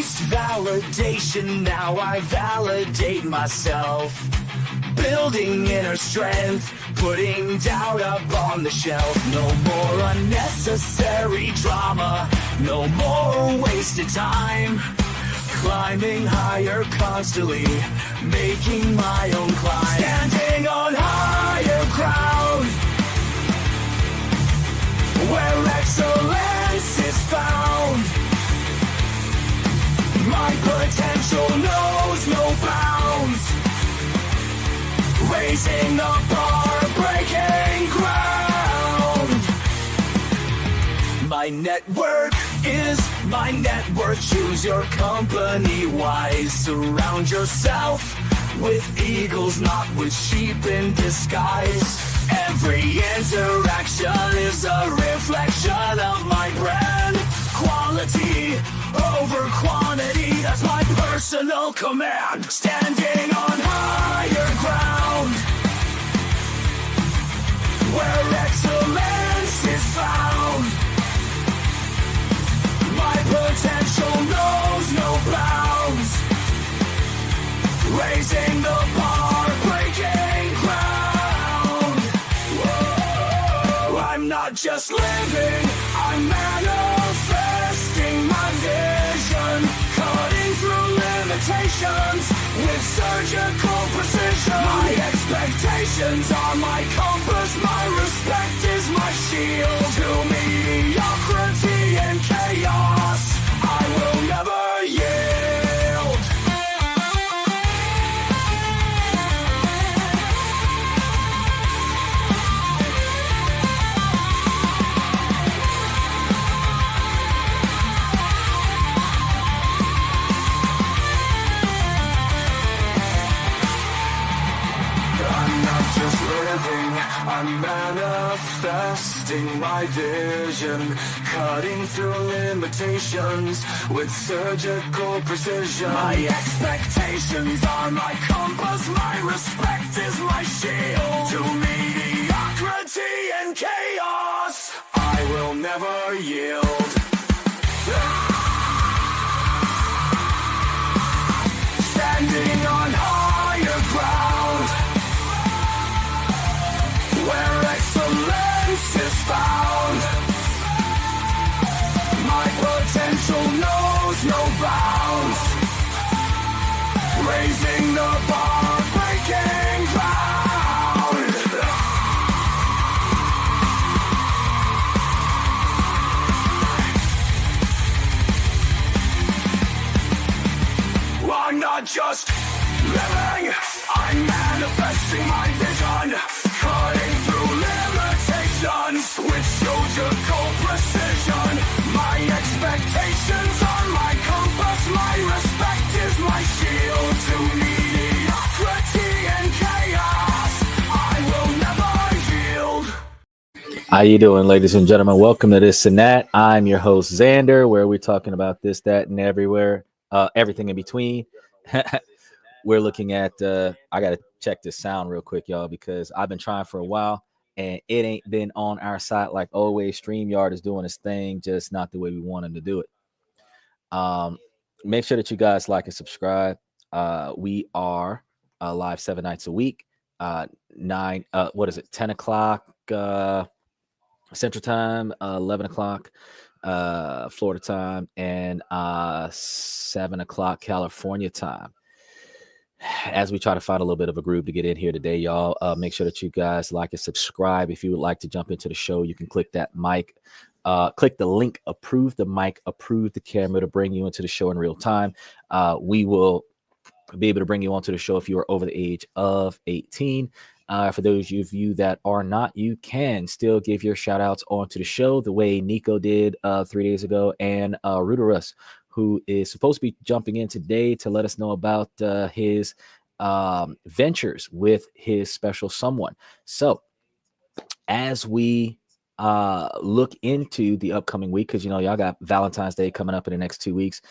chased validation, now I validate myself. Building inner strength, putting doubt up on the shelf. No more unnecessary drama, no more wasted time. Climbing higher constantly, making my own climb. Standing on higher ground, where excellence is found. My potential knows no bounds. Raising the bar, breaking ground. My network is my net worth. Choose your company wise. Surround yourself with eagles, not with sheep in disguise. Every interaction is a reflection of my brand. Quality over quantity, that's my personal command. Standing on higher ground, where excellence is found. My potential knows no bounds. Raising the bar, breaking ground. Whoa. I'm not just living, I'm manifesting my vision. Cutting through limitations with surgical precision. My expectations are my compass, my respect is my shield. To mediocrity and chaos, I will never yield. I'm manifesting my vision, cutting through limitations with surgical precision. My expectations are my compass, my respect is my shield. To mediocrity and chaos, I will never yield. Standing on higher ground, where excellence is found. My potential knows no bounds. Raising the bar, breaking ground. I'm not just living, I'm manifesting my vision. Cutting through limitations with surgical precision. My expectations are my compass, my respect is my shield. To mediocrity and chaos, I will never yield. How you doing, ladies and gentlemen? Welcome to This and That. I'm your host, Xander, where we're talking about this, that, and everything in between. We're looking at, I got to check this sound real quick, y'all, because I've been trying for a while and it ain't been on our side like always. StreamYard is doing its thing, just not the way we want them to do it. Make sure that you guys like and subscribe. We are live 7 nights a week, 10 o'clock Central Time, 11 o'clock Florida time, and 7 o'clock California time. As we try to find a little bit of a groove to get in here today, y'all, make sure that you guys like and subscribe. If you would like to jump into the show, you can click that mic, click the link, approve the mic, approve the camera to bring you into the show in real time. We will be able to bring you onto the show if you are over the age of 18. For those of you that are not, you can still give your shout outs onto the show the way Nico did 3 days ago, and Ruderus, who is supposed to be jumping in today to let us know about his ventures with his special someone. So as we look into the upcoming week, because, you know, y'all got Valentine's Day coming up in the next 2 weeks.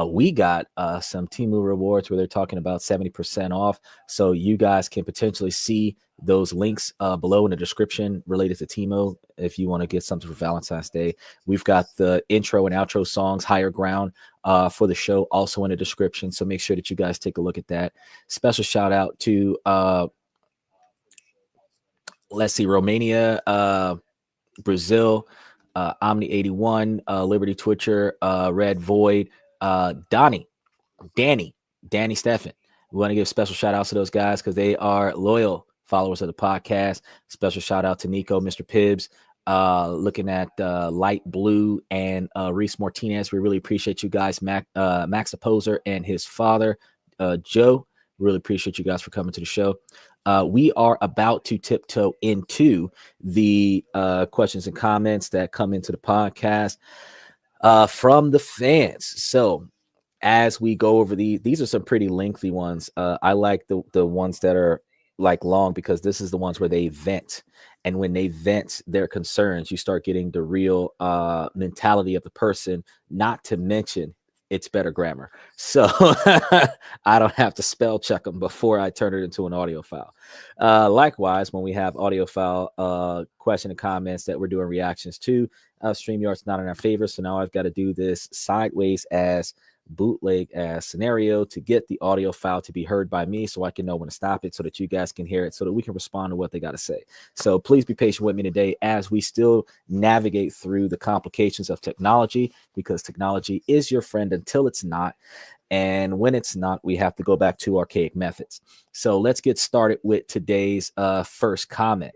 We got some Temu rewards where they're talking about 70% off. So you guys can potentially see those links below in the description related to Temu if you want to get something for Valentine's Day. We've got the intro and outro songs, Higher Ground, for the show, also in the description. So make sure that you guys take a look at that. Special shout out to let's see, Romania, Brazil, Omni 81, Liberty Twitcher, Red Void, Danny Steffen. We want to give special shout outs to those guys because they are loyal followers of the podcast. Special shout out to Nico, Mr. Pibbs, looking at Light Blue, and Reese Martinez. We really appreciate you guys, Max Opposer and his father, Joe. Really appreciate you guys for coming to the show. We are about to tiptoe into the questions and comments that come into the podcast from the fans. So as we go over these are some pretty lengthy ones. I like the ones that are like long, because this is the ones where they vent. And when they vent their concerns, you start getting the real mentality of the person, not to mention it's better grammar. So I don't have to spell check them before I turn it into an audio file. Likewise, when we have audio file question and comments that we're doing reactions to, StreamYard's not in our favor. So now I've got to do this sideways as bootleg as scenario to get the audio file to be heard by me, so I can know when to stop it, so that you guys can hear it, so that we can respond to what they got to say. So please be patient with me today as we still navigate through the complications of technology, because technology is your friend until it's not. And when it's not, we have to go back to archaic methods. So let's get started with today's first comment.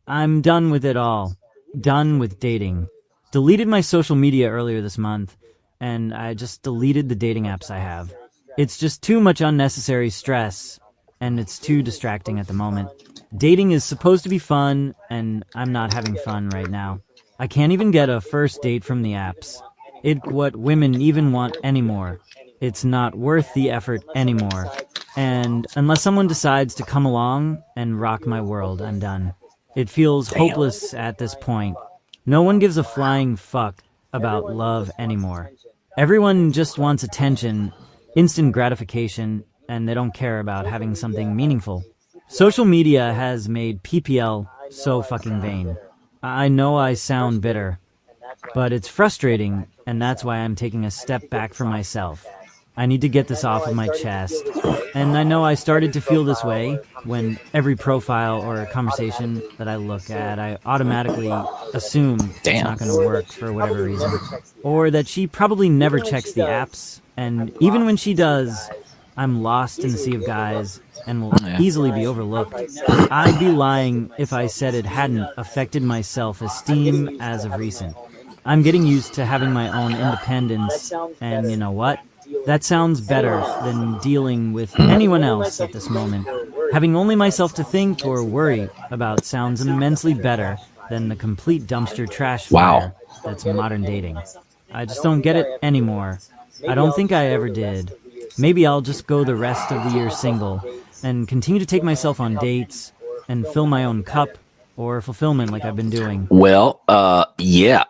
I'm done with it all. Done with dating. Deleted my social media earlier this month, and I just deleted the dating apps I have. It's just too much unnecessary stress, and it's too distracting at the moment. Dating is supposed to be fun, and I'm not having fun right now. I can't even get a first date from the apps. It's what women even want anymore. It's not worth the effort anymore. And unless someone decides to come along and rock my world, I'm done. It feels hopeless at this point. No one gives a flying fuck about love anymore. Everyone just wants attention, instant gratification, and they don't care about having something meaningful. Social media has made PPL so fucking vain. I know I sound bitter, but it's frustrating, and that's why I'm taking a step back for myself. I need to get this off of my chest. And I know I started to feel this way when every profile or conversation that I look at, I automatically assume it's not going to work for whatever reason. Or that she probably never checks the apps, and even when she does, I'm lost in the sea of guys and will easily be overlooked. I'd be lying if I said it hadn't affected my self-esteem as of recent. I'm getting used to having my own independence, and you know what? That sounds better than dealing with anyone else at this moment. Having only myself to think or worry about sounds immensely better than the complete dumpster trash fire that's modern dating. I just don't get it anymore. I don't think I ever did. Maybe I'll just go the rest of the year single and continue to take myself on dates and fill my own cup or fulfillment like I've been doing. Well, yeah.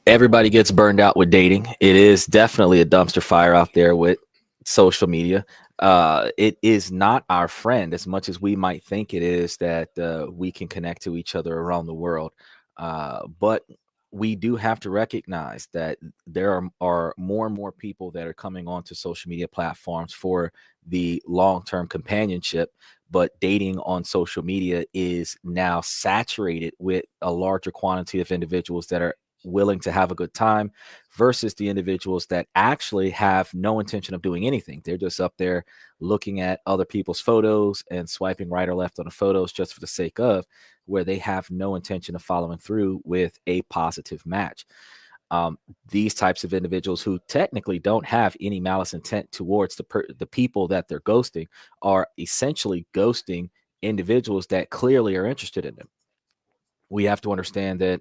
Everybody gets burned out with dating. It is definitely a dumpster fire out there with social media. It is not our friend as much as we might think it is, that we can connect to each other around the world. But we do have to recognize that there are more and more people that are coming onto social media platforms for the long-term companionship. But dating on social media is now saturated with a larger quantity of individuals that are willing to have a good time versus the individuals that actually have no intention of doing anything. They're just up there looking at other people's photos and swiping right or left on the photos just for the sake of, where they have no intention of following through with a positive match. These types of individuals who technically don't have any malice intent towards the people that they're ghosting are essentially ghosting individuals that clearly are interested in them. We have to understand that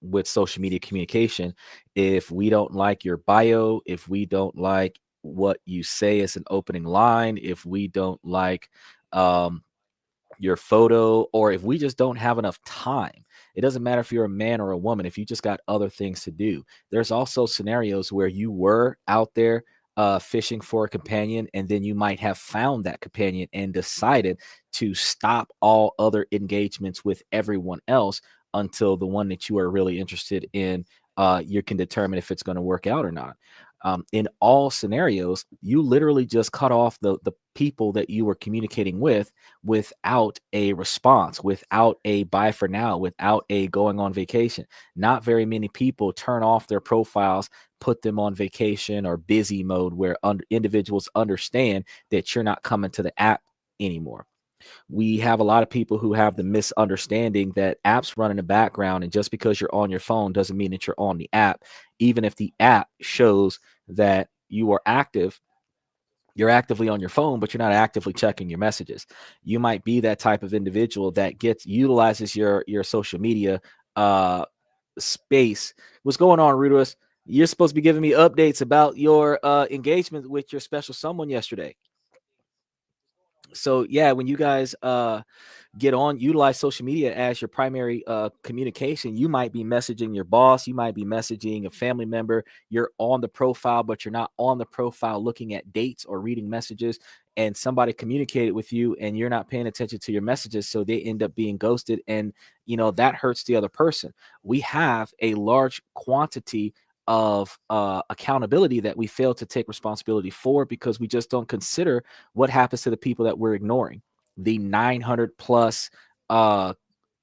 with social media communication, if we don't like your bio, if we don't like what you say as an opening line, if we don't like your photo, or if we just don't have enough time, it doesn't matter if you're a man or a woman, if you just got other things to do. There's also scenarios where you were out there fishing for a companion, and then you might have found that companion and decided to stop all other engagements with everyone else until the one that you are really interested in, you can determine if it's going to work out or not. In all scenarios, you literally just cut off the people that you were communicating with without a response, without a bye for now, without a going on vacation. Not very many people turn off their profiles, put them on vacation or busy mode, where individuals understand that you're not coming to the app anymore. We have a lot of people who have the misunderstanding that apps run in the background, and just because you're on your phone doesn't mean that you're on the app. Even if the app shows that you are active, you're actively on your phone, but you're not actively checking your messages. You might be that type of individual that utilizes your social media space. What's going on, Rudolph? You're supposed to be giving me updates about your engagement with your special someone yesterday. So yeah, when you guys utilize social media as your primary communication, you might be messaging your boss, you might be messaging a family member, you're on the profile, but you're not on the profile looking at dates or reading messages, and somebody communicated with you and you're not paying attention to your messages, so they end up being ghosted, and that hurts the other person. We have a large quantity of accountability that we fail to take responsibility for, because we just don't consider what happens to the people that we're ignoring. The 900 plus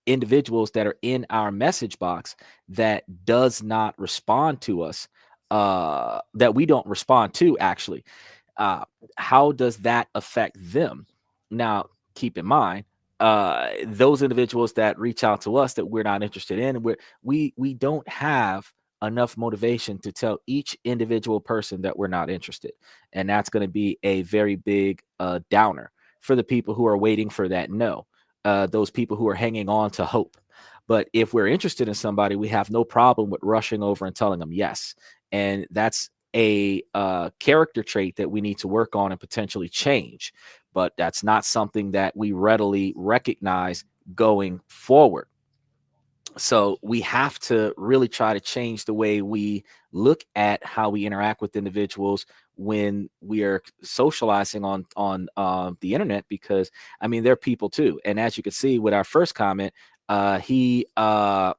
individuals that are in our message box that does not respond to us, that we don't respond to, actually. How does that affect them? Now, keep in mind, those individuals that reach out to us that we're not interested in, we don't have enough motivation to tell each individual person that we're not interested. And that's going to be a very big downer for the people who are waiting for that no, those people who are hanging on to hope. But if we're interested in somebody, we have no problem with rushing over and telling them yes. And that's a character trait that we need to work on and potentially change. But that's not something that we readily recognize going forward. So we have to really try to change the way we look at how we interact with individuals when we are socializing on the internet, because I mean, they're people too. And as you can see with our first comment, he would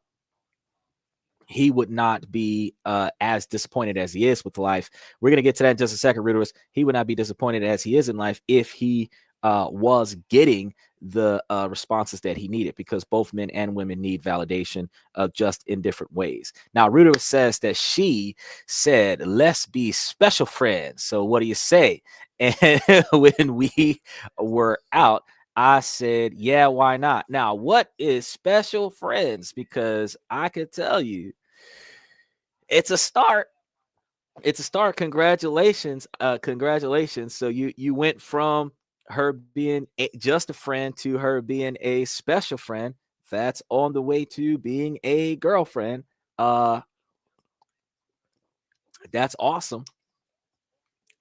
not be as disappointed as he is with life. We're going to get to that in just a second, Riddlers. He would not be disappointed as he is in life if he was getting the responses that he needed, because both men and women need validation, just in different ways. Now, Ruder says that she said, let's be special friends. So what do you say? And when we were out, I said, yeah, why not? Now, what is special friends? Because I could tell you, it's a start. It's a start. Congratulations. Congratulations. So you went from her being just a friend to her being a special friend. That's on the way to being a girlfriend. That's awesome.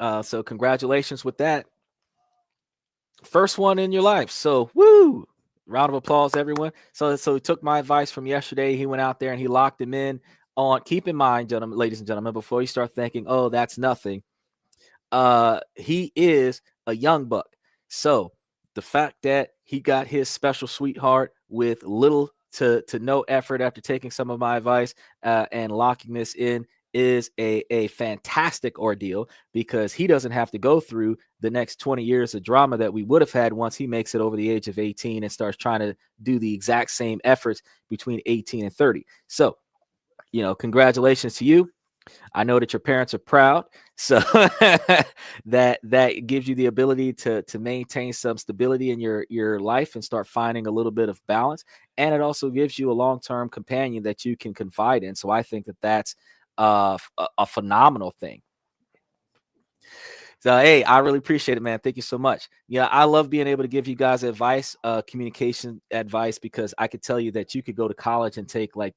So congratulations with that. First one in your life. So woo! Round of applause, everyone. So he took my advice from yesterday. He went out there and he locked him in on. Keep in mind, gentlemen, ladies and gentlemen, before you start thinking, oh, that's nothing. He is a young buck. So the fact that he got his special sweetheart with little to no effort after taking some of my advice and locking this in is a fantastic ordeal, because he doesn't have to go through the next 20 years of drama that we would have had once he makes it over the age of 18 and starts trying to do the exact same efforts between 18 and 30. So, congratulations to you. I know that your parents are proud, so that gives you the ability to maintain some stability in your life and start finding a little bit of balance. And it also gives you a long-term companion that you can confide in. So I think that that's a phenomenal thing. So, hey, I really appreciate it, man. Thank you so much. Yeah, I love being able to give you guys advice, communication advice, because I could tell you that you could go to college and take like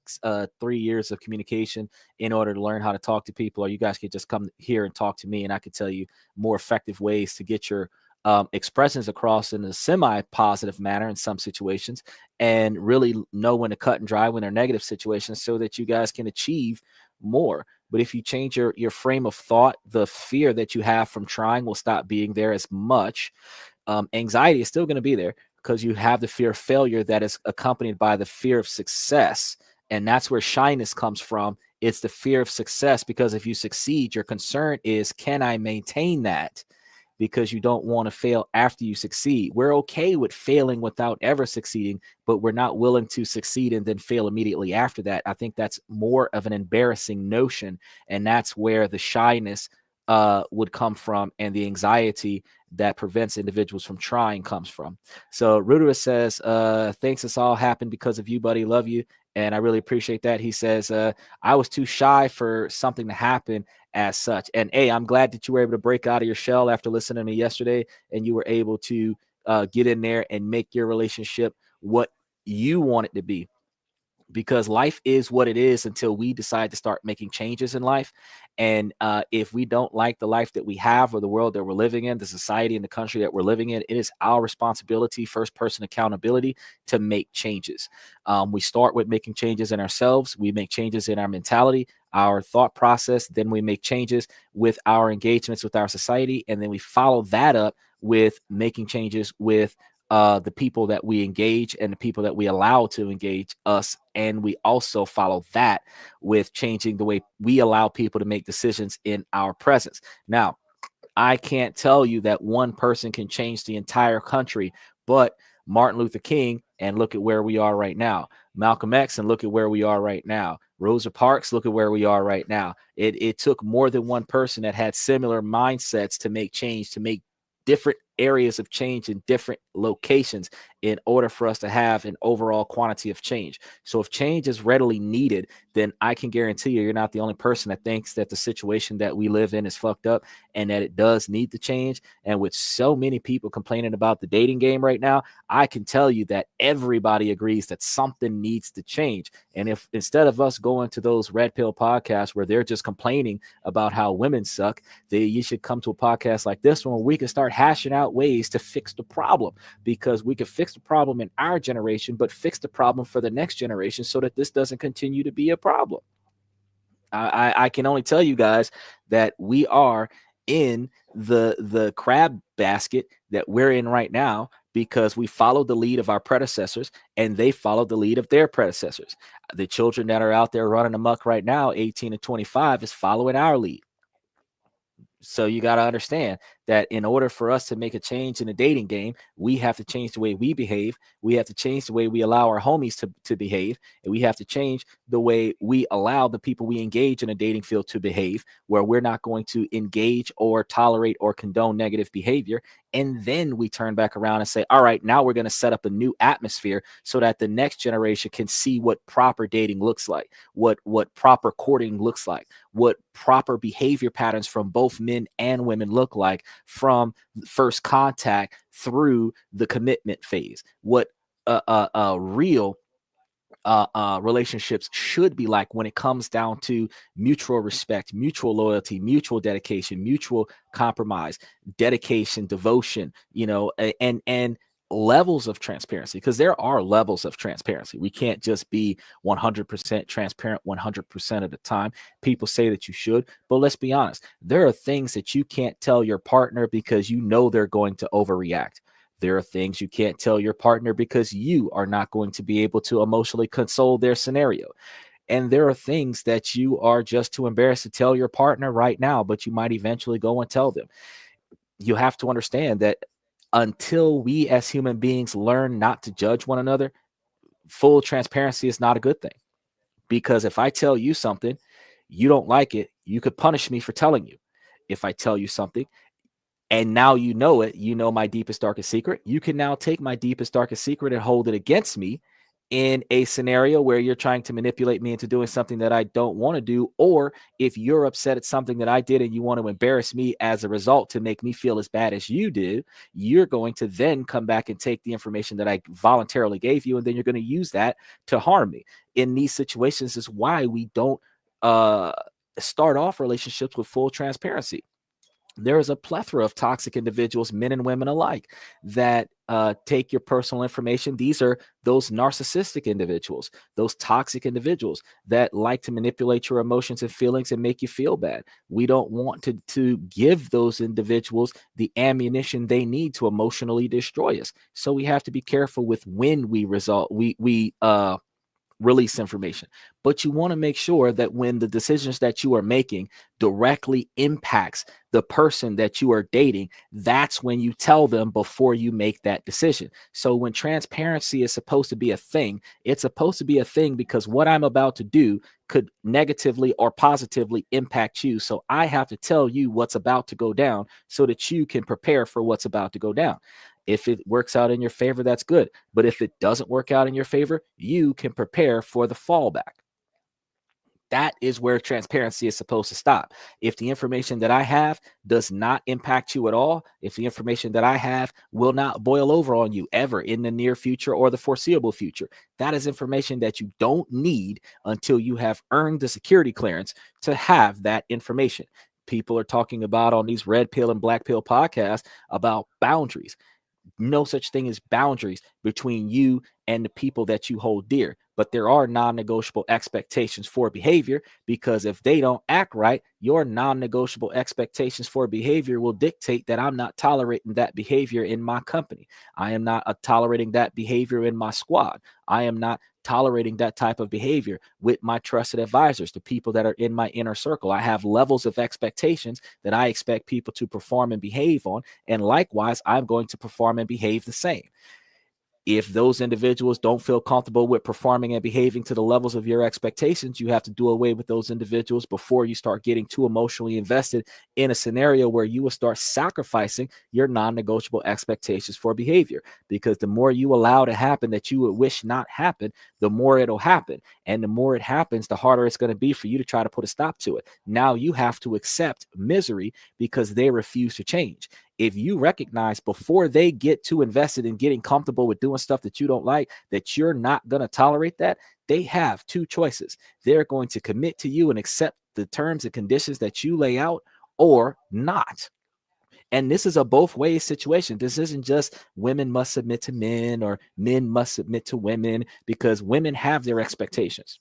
3 years of communication in order to learn how to talk to people, or you guys could just come here and talk to me, and I could tell you more effective ways to get your expressions across in a semi-positive manner in some situations, and really know when to cut and dry when they're negative situations, so that you guys can achieve more. But if you change your frame of thought, the fear that you have from trying will stop being there as much. Anxiety is still going to be there, because you have the fear of failure that is accompanied by the fear of success. And that's where shyness comes from. It's the fear of success, because if you succeed, your concern is, can I maintain that? Because you don't want to fail after you succeed. We're okay with failing without ever succeeding, but we're not willing to succeed and then fail immediately after that. I think that's more of an embarrassing notion. And that's where the shyness would come from, and the anxiety that prevents individuals from trying comes from. So Rudera says, thanks, this all happened because of you, buddy. Love you. And I really appreciate that. He says, I was too shy for something to happen as such. And hey, I'm glad that you were able to break out of your shell after listening to me yesterday, and you were able to get in there and make your relationship what you want it to be. Because life is what it is until we decide to start making changes in life. And if we don't like the life that we have, or the world that we're living in, the society and the country that we're living in, it is our responsibility, first person accountability, to make changes. We start with making changes in ourselves. We make changes in our mentality, our thought process. Then we make changes with our engagements with our society. And then we follow that up with making changes with the people that we engage and the people that we allow to engage us. And we also follow that with changing the way we allow people to make decisions in our presence. Now, I can't tell you that one person can change the entire country, but Martin Luther King, and look at where we are right now. Malcolm X, and look at where we are right now. Rosa Parks, look at where we are right now. It took more than one person that had similar mindsets to make change, to make different areas of change in different locations, in order for us to have an overall quantity of change. So if change is readily needed, then I can guarantee you're not the only person that thinks that the situation that we live in is fucked up and that it does need to change. And with so many people complaining about the dating game right now, I can tell you that everybody agrees that something needs to change. And if instead of us going to those red pill podcasts where they're just complaining about how women suck, you should come to a podcast like this one where we can start hashing out ways to fix the problem, because we can fix the problem in our generation, but fix the problem for the next generation so that this doesn't continue to be a problem. I can only tell you guys that we are in the crab basket that we're in right now because we followed the lead of our predecessors, and they followed the lead of their predecessors. The children that are out there running amok right now, 18 to 25, is following our lead. So you got to understand that in order for us to make a change in the dating game, we have to change the way we behave. We have to change the way we allow our homies to behave. And we have to change the way we allow the people we engage in a dating field to behave, where we're not going to engage or tolerate or condone negative behavior. And then we turn back around and say, all right, now we're going to set up a new atmosphere so that the next generation can see what proper dating looks like, what proper courting looks like, what proper behavior patterns from both men and women look like from first contact through the commitment phase, what real relationships should be like when it comes down to mutual respect, mutual loyalty, mutual dedication, mutual compromise, dedication, devotion, and levels of transparency, because there are levels of transparency. We can't just be 100% transparent 100% of the time. People say that you should, but let's be honest. There are things that you can't tell your partner because you know they're going to overreact. There are things you can't tell your partner because you are not going to be able to emotionally console their scenario. And there are things that you are just too embarrassed to tell your partner right now, but you might eventually go and tell them. You have to understand that until we as human beings learn not to judge one another, full transparency is not a good thing. Because if I tell you something, you don't like it, you could punish me for telling you. If I tell you something, and now you know it, you know my deepest, darkest secret, you can now take my deepest, darkest secret and hold it against me in a scenario where you're trying to manipulate me into doing something that I don't want to do. Or if you're upset at something that I did and you want to embarrass me as a result to make me feel as bad as you did, you're going to then come back and take the information that I voluntarily gave you, and then you're going to use that to harm me. In these situations is why we don't start off relationships with full transparency. There is a plethora of toxic individuals, men and women alike, that take your personal information. These are those narcissistic individuals, those toxic individuals that like to manipulate your emotions and feelings and make you feel bad. We don't want to give those individuals the ammunition they need to emotionally destroy us. So we have to be careful with when we release information. But you want to make sure that when the decisions that you are making directly impacts the person that you are dating, that's when you tell them before you make that decision. So when transparency is supposed to be a thing, it's supposed to be a thing because what I'm about to do could negatively or positively impact you. So I have to tell you what's about to go down so that you can prepare for what's about to go down. If it works out in your favor, that's good. But if it doesn't work out in your favor, you can prepare for the fallback. That is where transparency is supposed to stop. If the information that I have does not impact you at all, if the information that I have will not boil over on you ever in the near future or the foreseeable future, that is information that you don't need until you have earned the security clearance to have that information. People are talking about on these red pill and black pill podcasts about boundaries. No such thing as boundaries between you and the people that you hold dear. But there are non-negotiable expectations for behavior, because if they don't act right, your non-negotiable expectations for behavior will dictate that I'm not tolerating that behavior in my company. I am not tolerating that behavior in my squad. I am not tolerating that type of behavior with my trusted advisors, the people that are in my inner circle. I have levels of expectations that I expect people to perform and behave on. And likewise, I'm going to perform and behave the same. If those individuals don't feel comfortable with performing and behaving to the levels of your expectations, you have to do away with those individuals before you start getting too emotionally invested in a scenario where you will start sacrificing your non-negotiable expectations for behavior. Because the more you allow to happen that you would wish not happen, the more it'll happen. And the more it happens, the harder it's going to be for you to try to put a stop to it. Now you have to accept misery because they refuse to change. If you recognize before they get too invested in getting comfortable with doing stuff that you don't like, that you're not going to tolerate that, they have two choices. They're going to commit to you and accept the terms and conditions that you lay out, or not. And this is a both ways situation. This isn't just women must submit to men or men must submit to women, because women have their expectations.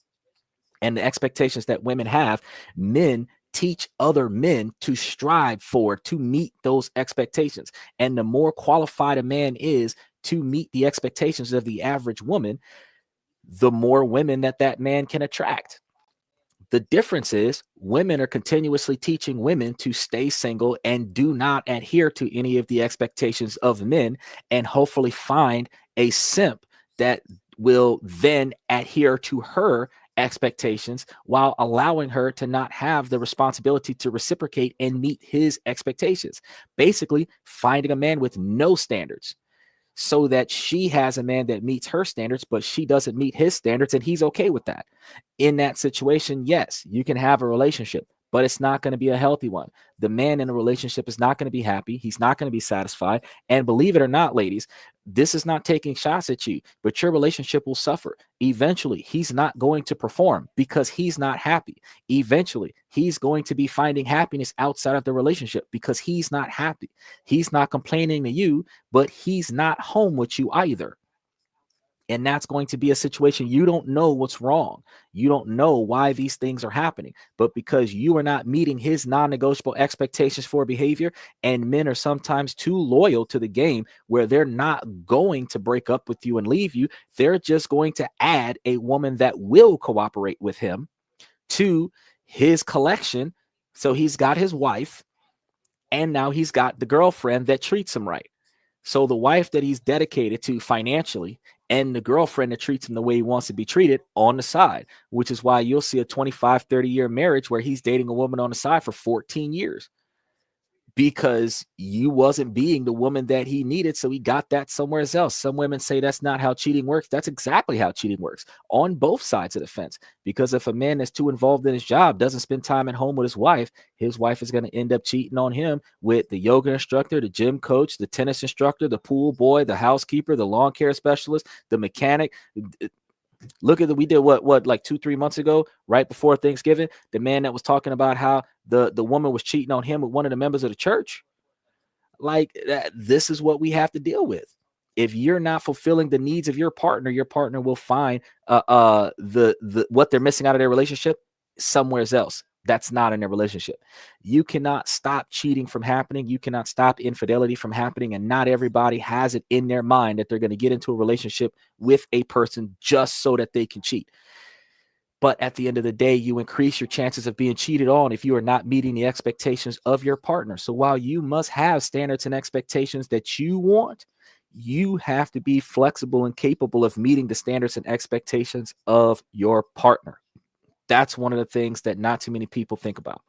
And the expectations that women have, men teach other men to strive for, to meet those expectations. And the more qualified a man is to meet the expectations of the average woman, the more women that man can attract. The difference is women are continuously teaching women to stay single and do not adhere to any of the expectations of men, and hopefully find a simp that will then adhere to her expectations while allowing her to not have the responsibility to reciprocate and meet his expectations. Basically, finding a man with no standards, so that she has a man that meets her standards, but she doesn't meet his standards, and he's okay with that. In that situation, yes, you can have a relationship, but it's not going to be a healthy one. The man in a relationship is not going to be happy. He's not going to be satisfied. And believe it or not, ladies, this is not taking shots at you, but your relationship will suffer. Eventually, he's not going to perform because he's not happy. Eventually, he's going to be finding happiness outside of the relationship because he's not happy. He's not complaining to you, but he's not home with you either. And that's going to be a situation you don't know what's wrong. You don't know why these things are happening. But because you are not meeting his non-negotiable expectations for behavior, and men are sometimes too loyal to the game where they're not going to break up with you and leave you. They're just going to add a woman that will cooperate with him to his collection. So he's got his wife, and now he's got the girlfriend that treats him right. So the wife that he's dedicated to financially, and the girlfriend that treats him the way he wants to be treated on the side, which is why you'll see a 25, 30-year marriage where he's dating a woman on the side for 14 years. Because you wasn't being the woman that he needed, so he got that somewhere else. Some women say that's not how cheating works. That's exactly how cheating works on both sides of the fence. Because if a man that's too involved in his job doesn't spend time at home with his wife is going to end up cheating on him with the yoga instructor, the gym coach, the tennis instructor, the pool boy, the housekeeper, the lawn care specialist, the mechanic. Look at we did what like 2-3 months ago, right before Thanksgiving, the man that was talking about how the woman was cheating on him with one of the members of the church. Like that, this is what we have to deal with. If you're not fulfilling the needs of your partner will find the what they're missing out of their relationship somewhere else. That's not in a relationship. You cannot stop cheating from happening. You cannot stop infidelity from happening. And not everybody has it in their mind that they're going to get into a relationship with a person just so that they can cheat. But at the end of the day, you increase your chances of being cheated on if you are not meeting the expectations of your partner. So while you must have standards and expectations that you want, you have to be flexible and capable of meeting the standards and expectations of your partner. That's one of the things that not too many people think about.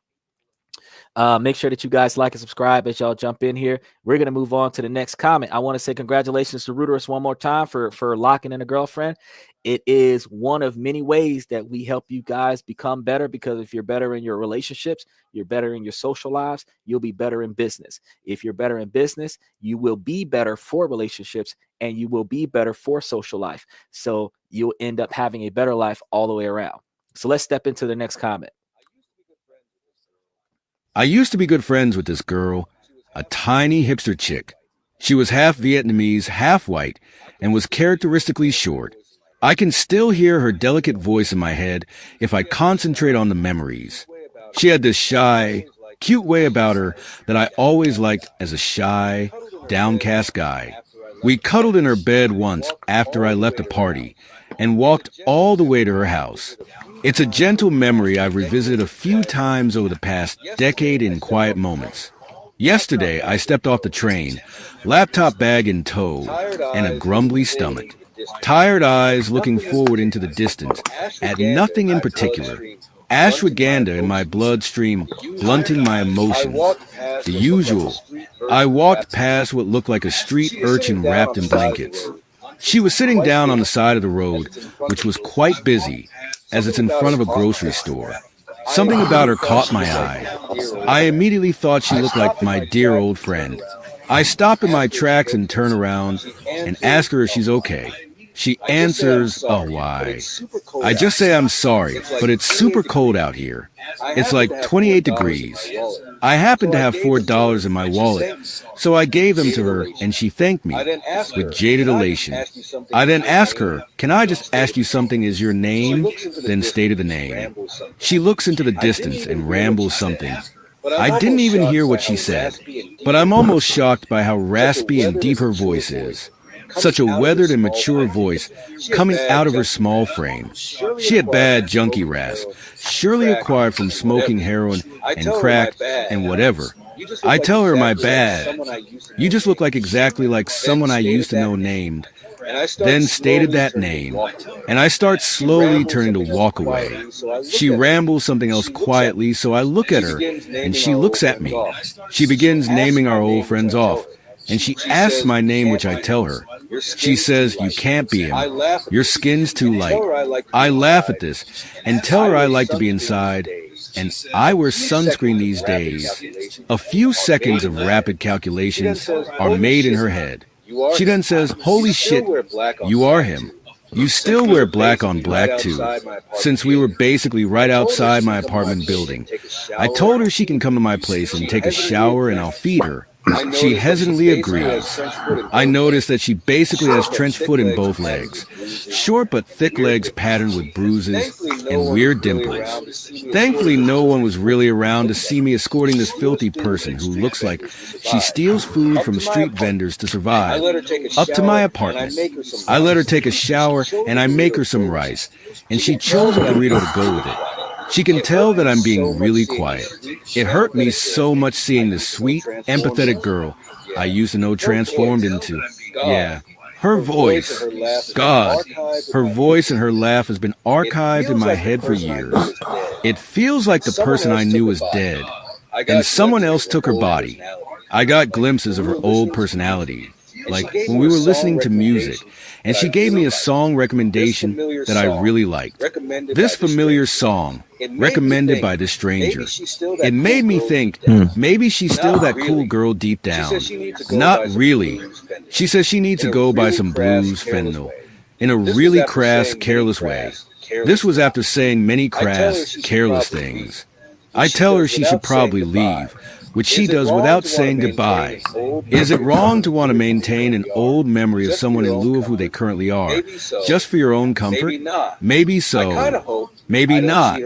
Make sure that you guys like and subscribe as y'all jump in here. We're going to move on to the next comment. I want to say congratulations to Rooterus one more time for locking in a girlfriend. It is one of many ways that we help you guys become better, because if you're better in your relationships, you're better in your social lives, you'll be better in business. If you're better in business, you will be better for relationships and you will be better for social life. So you'll end up having a better life all the way around. So let's step into the next comment. I used to be good friends with this girl, a tiny hipster chick. She was half Vietnamese, half white, and was characteristically short. I can still hear her delicate voice in my head if I concentrate on the memories. She had this shy, cute way about her that I always liked as a shy, downcast guy. We cuddled in her bed once after I left a party and walked all the way to her house. It's a gentle memory I've revisited a few times over the past decade in quiet moments. Yesterday, I stepped off the train, laptop bag in tow, and a grumbly stomach. Tired eyes looking forward into the distance, at nothing in particular. Ashwagandha in my bloodstream, blunting my emotions. The usual. I walked past what looked like a street urchin wrapped in blankets. She was sitting down on the side of the road, which was quite busy, as it's in front of a grocery store. Something about her caught my eye. I immediately thought she looked like my dear old friend. I stop in my tracks and turn around and ask her if she's okay. She answers, "Oh, why?" I just say I'm sorry, but it's super cold out here. It's like 28 degrees. I happen to have $4 in my wallet, so I gave them to her, and she thanked me with jaded elation. I then ask her, "Can I just ask you something? Is your name?" Then stated the name. She looks into the distance and rambles something. I didn't even hear what she said, but I'm almost shocked by how raspy and deep her voice is. Such a weathered and mature voice coming out of her small frame. She had bad junkie rasp, surely acquired from smoking heroin and crack and whatever. I tell her my bad. "You just look like exactly like someone I used to know named." Then stated that name, and I start slowly turning to walk away. She rambles something else quietly, so I look at her, and she looks at me. She begins naming our old friends off, and she asks my name, which I tell her. She says, "You can't be him. Your skin's too light." I laugh at this and tell her I like to be inside, and I wear sunscreen these days. A few seconds of rapid calculations are made in her head. She then says, "Holy shit, you are him. You still wear black on black too," since we were basically right outside my apartment building. I told her she can come to my place and take a shower and I'll feed her. She hesitantly agrees. I notice that she basically has trench foot in both legs. Short but thick legs patterned with bruises and weird dimples. Thankfully, no one was really around to see me escorting this filthy person who looks like she steals food from street vendors to survive, up to my apartment. I let her take a shower and I make her some rice, and she chose a burrito to go with it. She can tell that I'm being really quiet. It hurt me so much seeing this sweet, empathetic girl I used to know transformed into, her voice. God, her voice and her laugh has been archived in my head for years. It feels like the person I knew is dead, and someone else took her body. I got glimpses of her old personality, like when we were listening to music, and she gave me a song recommendation that I really liked. This familiar song, recommended by this stranger. It made me think, maybe she's still that cool girl deep down. Not really. She says she needs to go buy some blues fentanyl. in a really crass, careless way. This was after saying many crass, careless things. I tell her she should probably leave, which she does without saying goodbye. Is it wrong to want to maintain an old memory of someone in lieu of who they currently are, just for your own comfort? Maybe so. Maybe not.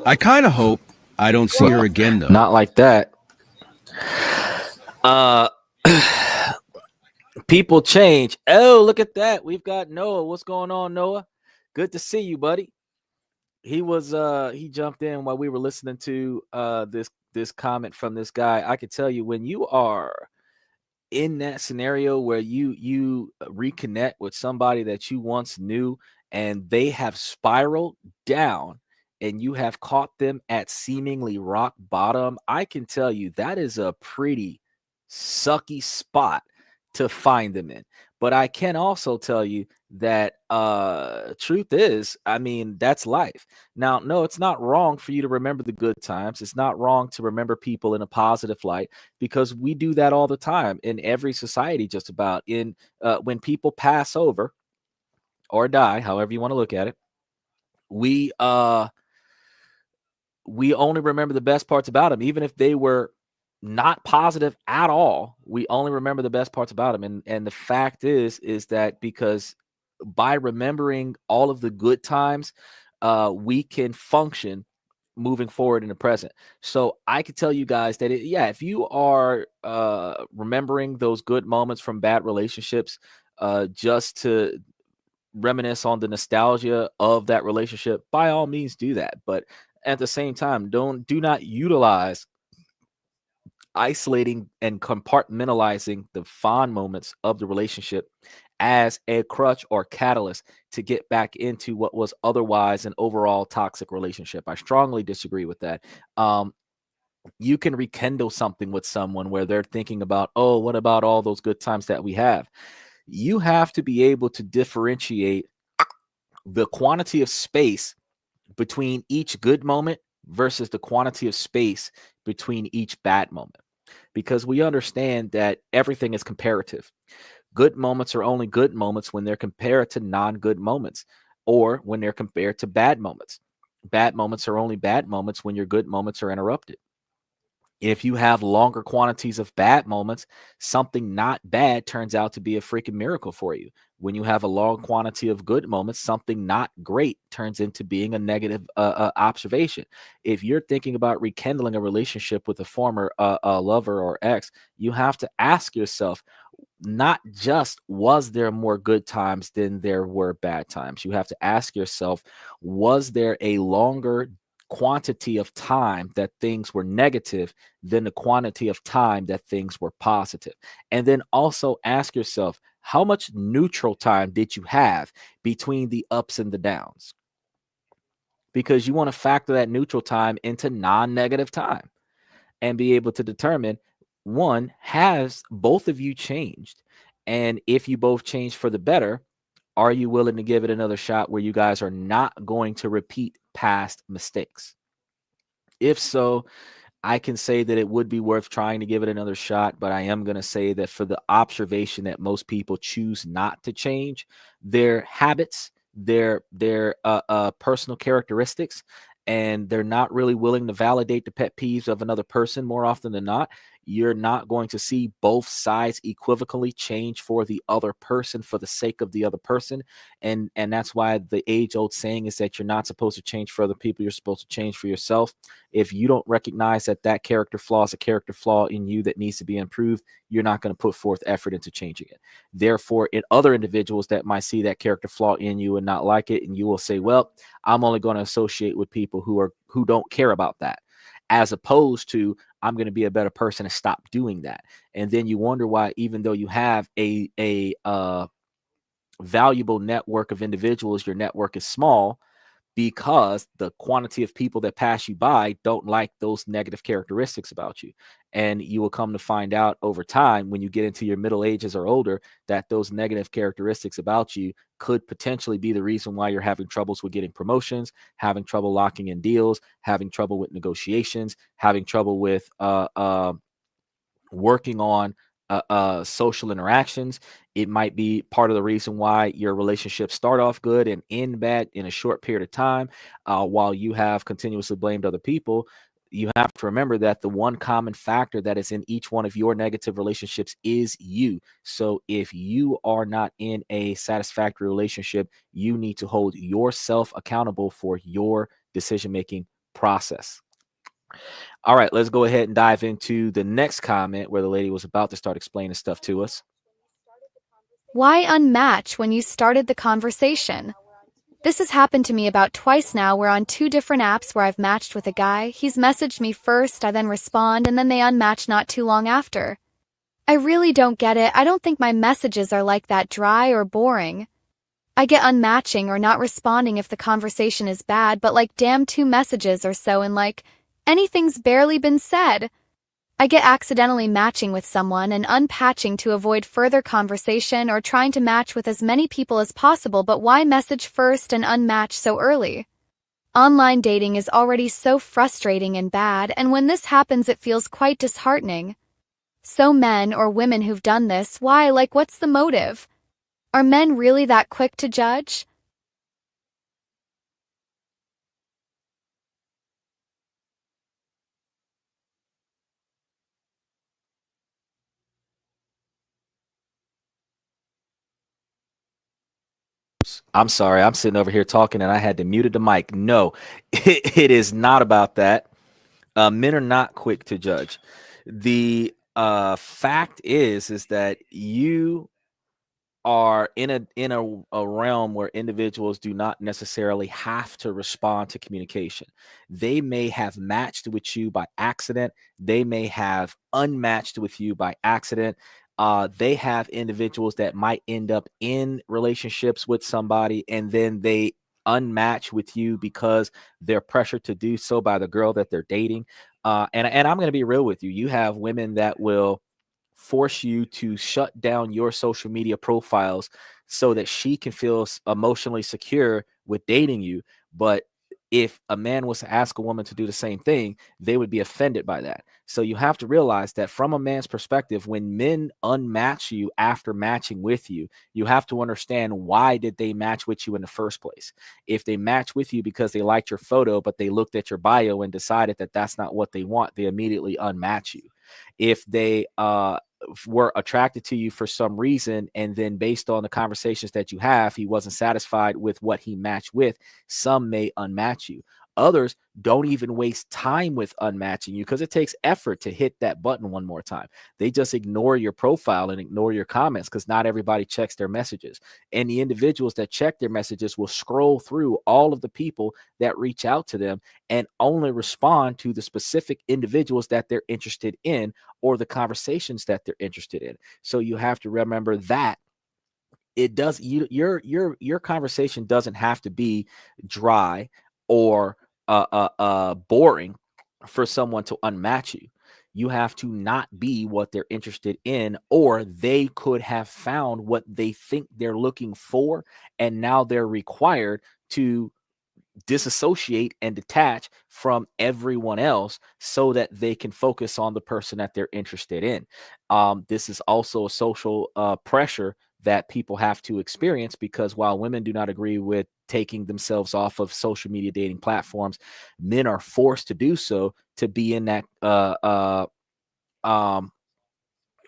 I kind of hope I don't see her again, though. Not like that. People change. Oh, look at that. We've got Noah. What's going on, Noah? Good to see you, buddy. He jumped in while we were listening to this comment from this guy. I could tell you, when you are in that scenario where you reconnect with somebody that you once knew and they have spiraled down and you have caught them at seemingly rock bottom, I can tell you that is a pretty sucky spot to find them in. But I can also tell you that truth is, I mean, that's life. Now, no, it's not wrong for you to remember the good times. It's not wrong to remember people in a positive light, because we do that all the time in every society, just about. In when people pass over or die, however you want to look at it, we only remember the best parts about them, even if they were not positive at all. We only remember the best parts about them. And the fact is that because by remembering all of the good times, we can function moving forward in the present. So I could tell you guys that, if you are remembering those good moments from bad relationships, just to reminisce on the nostalgia of that relationship, by all means do that. But at the same time, do not utilize isolating and compartmentalizing the fond moments of the relationship as a crutch or catalyst to get back into what was otherwise an overall toxic relationship. I strongly disagree with that. You can rekindle something with someone where they're thinking about, oh, what about all those good times that we have? You have to be able to differentiate the quantity of space between each good moment versus the quantity of space between each bad moment, because we understand that everything is comparative. Good moments are only good moments when they're compared to non-good moments, or when they're compared to bad moments. Bad moments are only bad moments when your good moments are interrupted. If you have longer quantities of bad moments, something not bad turns out to be a freaking miracle for you. When you have a long quantity of good moments, something not great turns into being a negative observation. If you're thinking about rekindling a relationship with a former lover or ex, you have to ask yourself, not just was there more good times than there were bad times. You have to ask yourself, was there a longer quantity of time that things were negative than the quantity of time that things were positive? And then also ask yourself, how much neutral time did you have between the ups and the downs? Because you want to factor that neutral time into non-negative time and be able to determine, one, has both of you changed? And if you both changed for the better, are you willing to give it another shot where you guys are not going to repeat past mistakes? If so, I can say that it would be worth trying to give it another shot, but I am going to say that for the observation that most people choose not to change their habits, their personal characteristics, and they're not really willing to validate the pet peeves of another person, more often than not, you're not going to see both sides equivocally change for the other person for the sake of the other person. And that's why the age-old saying is that you're not supposed to change for other people, you're supposed to change for yourself. If you don't recognize that character flaw is a character flaw in you that needs to be improved, you're not going to put forth effort into changing it. Therefore, in other individuals that might see that character flaw in you and not like it, and you will say, well, I'm only going to associate with people who don't care about that, as opposed to, I'm going to be a better person and stop doing that. And then you wonder why, even though you have a valuable network of individuals, your network is small, because the quantity of people that pass you by don't like those negative characteristics about you. And you will come to find out over time, when you get into your middle ages or older, that those negative characteristics about you could potentially be the reason why you're having troubles with getting promotions, having trouble locking in deals, having trouble with negotiations, having trouble with working on social interactions. It might be part of the reason why your relationships start off good and end bad in a short period of time. While you have continuously blamed other people, you have to remember that the one common factor that is in each one of your negative relationships is you. So if you are not in a satisfactory relationship, you need to hold yourself accountable for your decision making process. All right, let's go ahead and dive into the next comment where the lady was about to start explaining stuff to us. Why unmatch when you started the conversation? This has happened to me about twice now. We're on 2 different apps where I've matched with a guy. He's messaged me first, I then respond, and then they unmatch not too long after. I really don't get it. I don't think my messages are like that dry or boring. I get unmatching or not responding if the conversation is bad, but like damn 2 messages or so and like anything's barely been said. I get accidentally matching with someone and unpatching to avoid further conversation or trying to match with as many people as possible, but why message first and unmatch so early? Online dating is already so frustrating and bad, and when this happens it feels quite disheartening. So men or women who've done this, why, like what's the motive? Are men really that quick to judge? I'm sorry, I'm sitting over here talking and I had to mute the mic. No, it is not about that. Men are not quick to judge. The fact is that you are in a realm where individuals do not necessarily have to respond to communication. They may have matched with you by accident. They may have unmatched with you by accident. They have individuals that might end up in relationships with somebody and then they unmatch with you because they're pressured to do so by the girl that they're dating. And I'm going to be real with you. You have women that will force you to shut down your social media profiles so that she can feel emotionally secure with dating you. But if a man was to ask a woman to do the same thing, they would be offended by that. So you have to realize that from a man's perspective, when men unmatch you after matching with you, you have to understand why did they match with you in the first place. If they match with you because they liked your photo, but they looked at your bio and decided that that's not what they want, they immediately unmatch you. If they were attracted to you for some reason, and then based on the conversations that you have, he wasn't satisfied with what he matched with, some may unmatch you. Others don't even waste time with unmatching you because it takes effort to hit that button one more time. They just ignore your profile and ignore your comments because not everybody checks their messages. And the individuals that check their messages will scroll through all of the people that reach out to them and only respond to the specific individuals that they're interested in or the conversations that they're interested in. So you have to remember that it does your conversation doesn't have to be dry or boring for someone to unmatch you. You have to not be what they're interested in, or they could have found what they think they're looking for, and now they're required to disassociate and detach from everyone else so that they can focus on the person that they're interested in. This is also a social pressure that people have to experience because while women do not agree with taking themselves off of social media dating platforms, men are forced to do so to be in that um,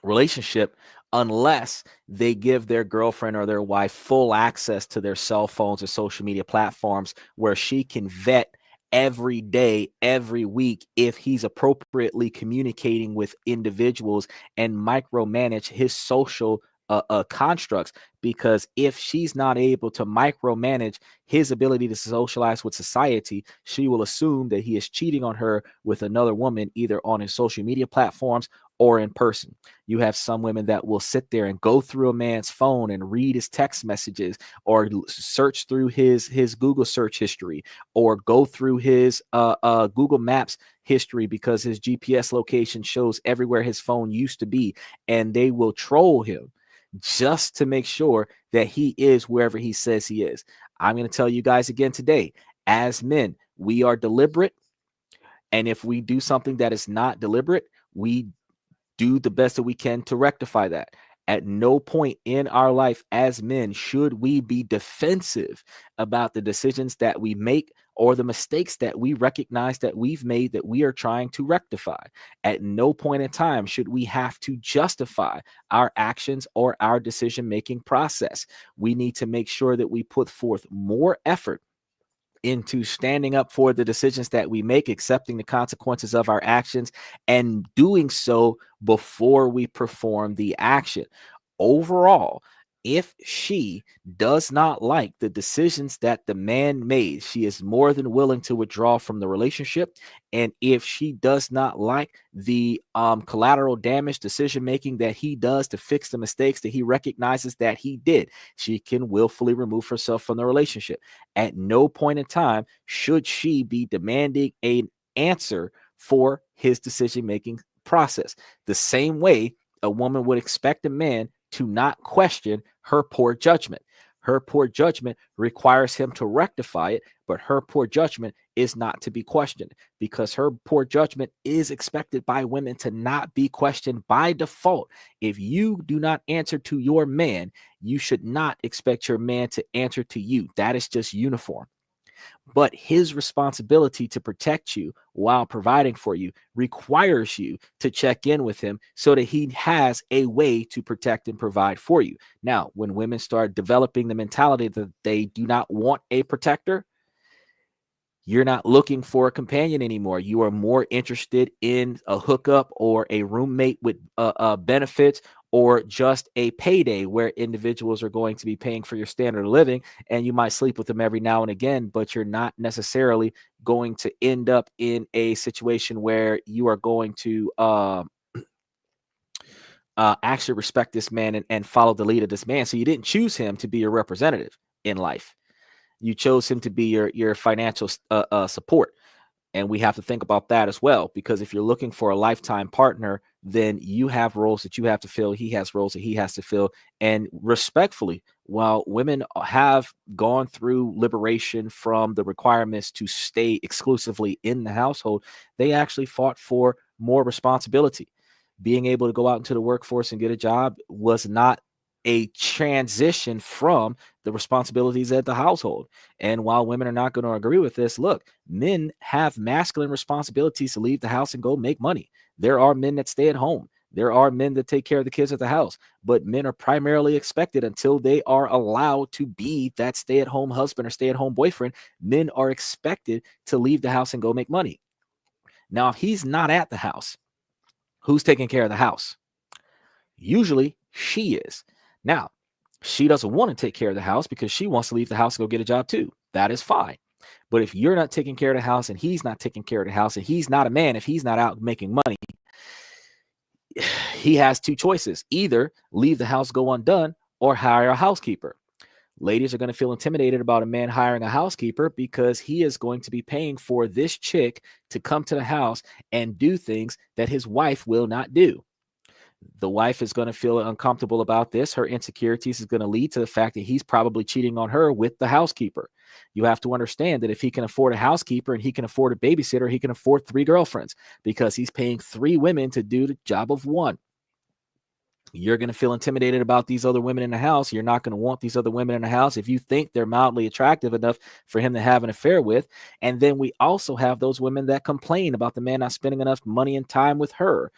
relationship unless they give their girlfriend or their wife full access to their cell phones and social media platforms where she can vet every day, every week, if he's appropriately communicating with individuals and micromanage his social constructs. Because if she's not able to micromanage his ability to socialize with society, she will assume that he is cheating on her with another woman, either on his social media platforms or in person. You have some women that will sit there and go through a man's phone and read his text messages or search through his Google search history or go through his Google Maps history because his GPS location shows everywhere his phone used to be, and they will troll him just to make sure that he is wherever he says he is. I'm going to tell you guys again today, as men, we are deliberate. And if we do something that is not deliberate, we do the best that we can to rectify that. At no point in our life as men should we be defensive about the decisions that we make or the mistakes that we recognize that we've made that we are trying to rectify. At no point in time should we have to justify our actions or our decision-making process. We need to make sure that we put forth more effort into standing up for the decisions that we make, accepting the consequences of our actions, and doing so before we perform the action. Overall, if she does not like the decisions that the man made, she is more than willing to withdraw from the relationship. And if she does not like the collateral damage decision making that he does to fix the mistakes that he recognizes that he did, she can willfully remove herself from the relationship. At no point in time should she be demanding an answer for his decision making process. The same way a woman would expect a man to not question her poor judgment. Her poor judgment requires him to rectify it, but her poor judgment is not to be questioned, because her poor judgment is expected by women to not be questioned by default. If you do not answer to your man, you should not expect your man to answer to you. That is just uniform. But his responsibility to protect you while providing for you requires you to check in with him so that he has a way to protect and provide for you. Now, when women start developing the mentality that they do not want a protector, you're not looking for a companion anymore. You are more interested in a hookup or a roommate with benefits, or just a payday where individuals are going to be paying for your standard of living, and you might sleep with them every now and again, but you're not necessarily going to end up in a situation where you are going to actually respect this man and follow the lead of this man. So you didn't choose him to be your representative in life. You chose him to be your financial support. And we have to think about that as well, because if you're looking for a lifetime partner, then you have roles that you have to fill. He has roles that he has to fill. And respectfully, while women have gone through liberation from the requirements to stay exclusively in the household, they actually fought for more responsibility. Being able to go out into the workforce and get a job was not a transition from the responsibilities at the household. And while women are not going to agree with this, look, men have masculine responsibilities to leave the house and go make money. There are men that stay at home. There are men that take care of the kids at the house, but men are primarily expected, until they are allowed to be that stay-at-home husband or stay-at-home boyfriend, men are expected to leave the house and go make money. Now, if he's not at the house, who's taking care of the house? Usually she is. Now, she doesn't want to take care of the house because she wants to leave the house and go get a job too. That is fine. But if you're not taking care of the house and he's not taking care of the house, and he's not a man, if he's not out making money, he has two choices: either leave the house, go undone, or hire a housekeeper. Ladies are going to feel intimidated about a man hiring a housekeeper because he is going to be paying for this chick to come to the house and do things that his wife will not do. The wife is going to feel uncomfortable about this. Her insecurities is going to lead to the fact that he's probably cheating on her with the housekeeper. You have to understand that if he can afford a housekeeper and he can afford a babysitter, he can afford 3 girlfriends, because he's paying 3 women to do the job of one. You're going to feel intimidated about these other women in the house. You're not going to want these other women in the house if you think they're mildly attractive enough for him to have an affair with. And then we also have those women that complain about the man not spending enough money and time with her.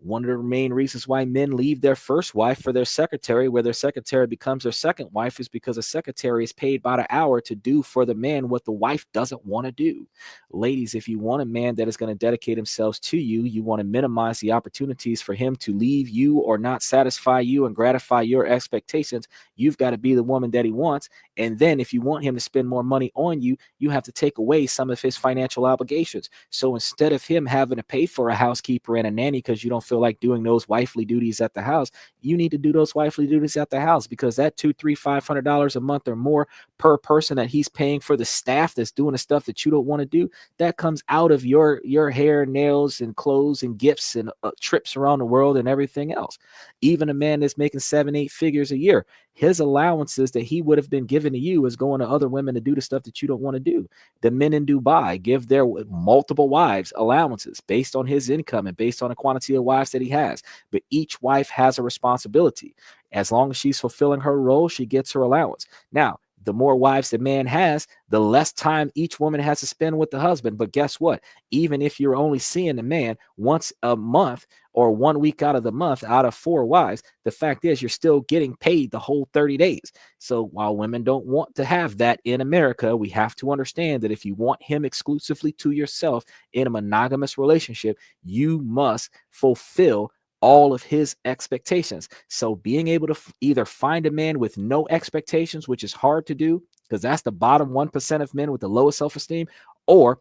One of the main reasons why men leave their first wife for their secretary, where their secretary becomes their second wife, is because a secretary is paid by the hour to do for the man what the wife doesn't want to do. Ladies, if you want a man that is going to dedicate himself to you, you want to minimize the opportunities for him to leave you or not satisfy you and gratify your expectations. You've got to be the woman that he wants. And then if you want him to spend more money on you, you have to take away some of his financial obligations. So instead of him having to pay for a housekeeper and a nanny because you don't feel like doing those wifely duties at the house, you need to do those wifely duties at the house, because that $200, $300, $500 a month or more per person that he's paying for the staff that's doing the stuff that you don't want to do, that comes out of your hair, nails, and clothes and gifts and trips around the world and everything else. Even a man that's making 7-8 figures a year, his allowances that he would have been given to you is going to other women to do the stuff that you don't want to do. The men in Dubai give their multiple wives allowances based on his income and based on the quantity of wives wives that he has, but each wife has a responsibility. As long as she's fulfilling her role, she gets her allowance. Now, the more wives the man has, the less time each woman has to spend with the husband. But guess what? Even if you're only seeing the man once a month or 1 week out of the month out of 4 wives, the fact is you're still getting paid the whole 30 days. So while women don't want to have that in America, we have to understand that if you want him exclusively to yourself in a monogamous relationship, you must fulfill all of his expectations. So being able to either find a man with no expectations, which is hard to do because that's the bottom 1% of men with the lowest self-esteem, or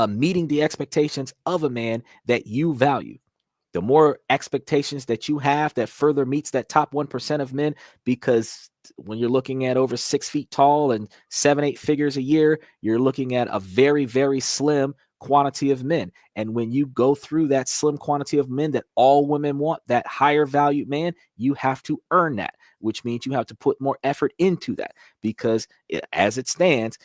meeting the expectations of a man that you value. The more expectations that you have, that further meets that top 1% of men, because when you're looking at over 6 feet tall and 7-8 figures a year, you're looking at a very, very slim quantity of men. And when you go through that slim quantity of men that all women want, that higher valued man, you have to earn that, which means you have to put more effort into that, because as it stands,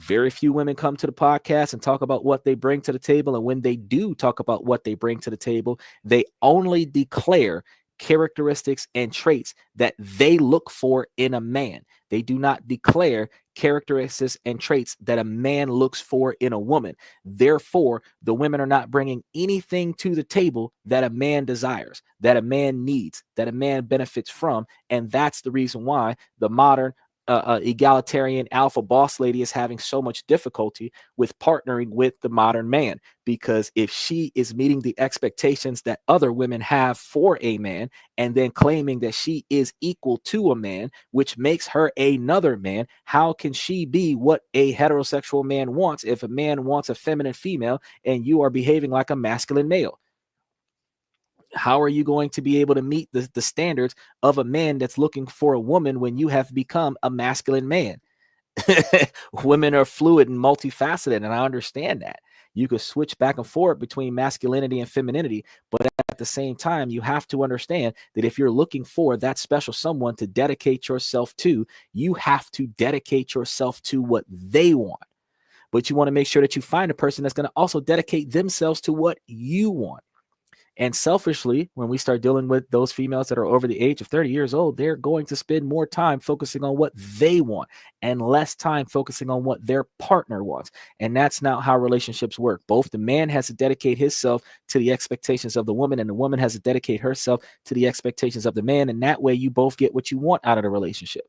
very few women come to the podcast and talk about what they bring to the table. And when they do talk about what they bring to the table, they only declare characteristics and traits that they look for in a man. They do not declare characteristics and traits that a man looks for in a woman. Therefore, the women are not bringing anything to the table that a man desires, that a man needs, that a man benefits from. And that's the reason why the modern egalitarian alpha boss lady is having so much difficulty with partnering with the modern man, because if she is meeting the expectations that other women have for a man and then claiming that she is equal to a man, which makes her another man, how can she be what a heterosexual man wants if a man wants a feminine female and you are behaving like a masculine male? How are you going to be able to meet the standards of a man that's looking for a woman when you have become a masculine man? Women are fluid and multifaceted, and I understand that. You could switch back and forth between masculinity and femininity, but at the same time, you have to understand that if you're looking for that special someone to dedicate yourself to, you have to dedicate yourself to what they want. But you want to make sure that you find a person that's going to also dedicate themselves to what you want. And selfishly, when we start dealing with those females that are over the age of 30 years old, they're going to spend more time focusing on what they want and less time focusing on what their partner wants. And that's not how relationships work. Both the man has to dedicate himself to the expectations of the woman, and the woman has to dedicate herself to the expectations of the man. And that way you both get what you want out of the relationship.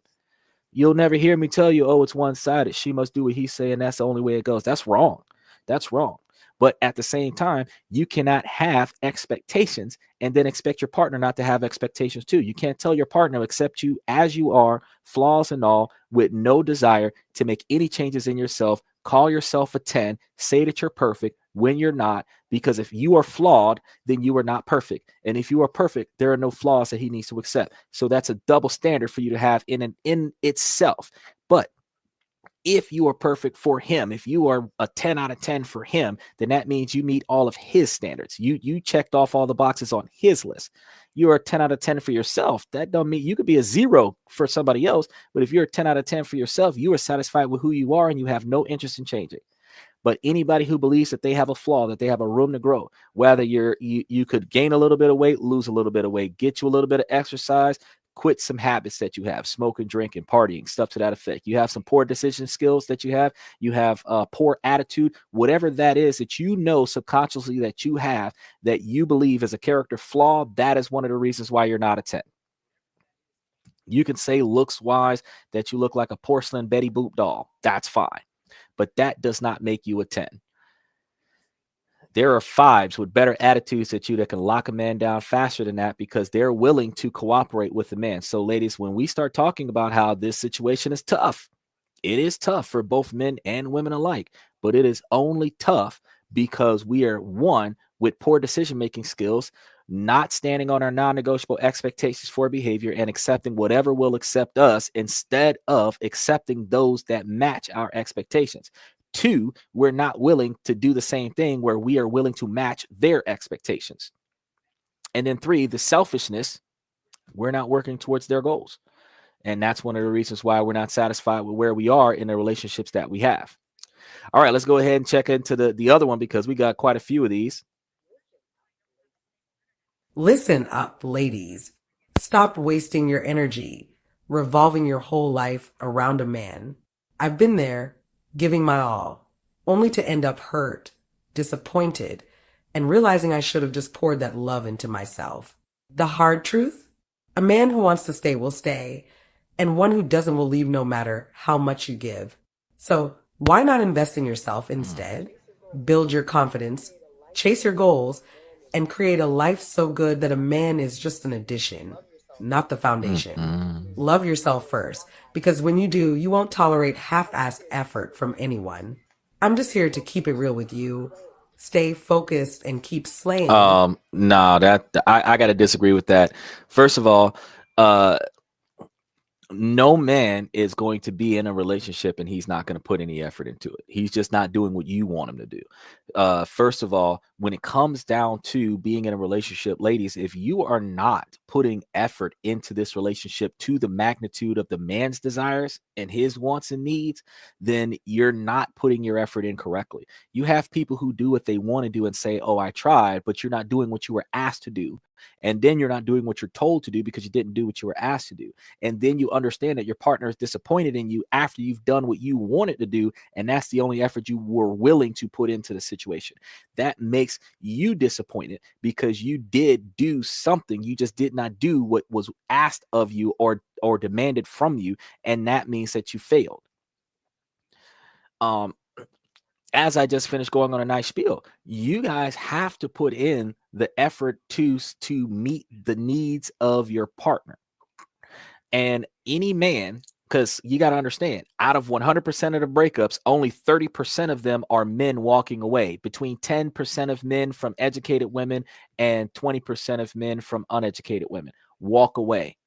You'll never hear me tell you, oh, it's one-sided. She must do what he's saying. That's the only way it goes. That's wrong. That's wrong. But at the same time, you cannot have expectations and then expect your partner not to have expectations too. You can't tell your partner accept you as you are, flaws and all, with no desire to make any changes in yourself. Call yourself a 10, say that you're perfect when you're not, because if you are flawed, then you are not perfect. And if you are perfect, there are no flaws that he needs to accept. So that's a double standard for you to have in itself. But if you are perfect for him, if you are a 10 out of 10 for him, then that means you meet all of his standards. You checked off all the boxes on his list. You are a 10 out of 10 for yourself. That don't mean you could be a 0 for somebody else. But if you're a 10 out of 10 for yourself, you are satisfied with who you are and you have no interest in changing. But anybody who believes that they have a flaw, that they have a room to grow, whether you could gain a little bit of weight, lose a little bit of weight, get you a little bit of exercise, quit some habits that you have, smoking, drinking, partying, stuff to that effect. You have some poor decision skills that you have poor attitude, whatever that is that you know subconsciously that you have, that you believe is a character flaw, that is one of the reasons why you're not a 10. You can say looks wise that you look like a porcelain Betty Boop doll. That's fine. But that does not make you a 10. There are 5s with better attitudes at you that can lock a man down faster than that because they're willing to cooperate with the man. So ladies, when we start talking about how this situation is tough, it is tough for both men and women alike, but it is only tough because we are one with poor decision-making skills, not standing on our non-negotiable expectations for behavior and accepting whatever will accept us instead of accepting those that match our expectations. 2, we're not willing to do the same thing where we are willing to match their expectations. And then 3, the selfishness, we're not working towards their goals. And that's one of the reasons why we're not satisfied with where we are in the relationships that we have. All right, let's go ahead and check into the other one because we got quite a few of these. Listen up, ladies. Stop wasting your energy, revolving your whole life around a man. I've been there, giving my all, only to end up hurt, disappointed, and realizing I should have just poured that love into myself. The hard truth? A man who wants to stay will stay, and one who doesn't will leave no matter how much you give. So why not invest in yourself instead? Build your confidence, chase your goals, and create a life so good that a man is just an addition, not the foundation. Love yourself first, because when you do, you won't tolerate half-assed effort from anyone. I'm just here to keep it real with you. Stay focused and keep slaying. No, that I gotta disagree with that. First of all, no man is going to be in a relationship and he's not going to put any effort into it. He's just not doing what you want him to do. First of all, when it comes down to being in a relationship, ladies, if you are not putting effort into this relationship to the magnitude of the man's desires and his wants and needs, then you're not putting your effort in correctly. You have people who do what they want to do and say, oh, I tried, but you're not doing what you were asked to do. And then you're not doing what you're told to do because you didn't do what you were asked to do. And then you understand that your partner is disappointed in you after you've done what you wanted to do. And that's the only effort you were willing to put into the situation. That makes you disappointed because you did do something. You just did not do what was asked of you or demanded from you. And that means that you failed. As I just finished going on a nice spiel, you guys have to put in the effort to meet the needs of your partner. And any man, because you got to understand, out of 100% of the breakups, only 30% of them are men walking away. Between 10% of men from educated women and 20% of men from uneducated women walk away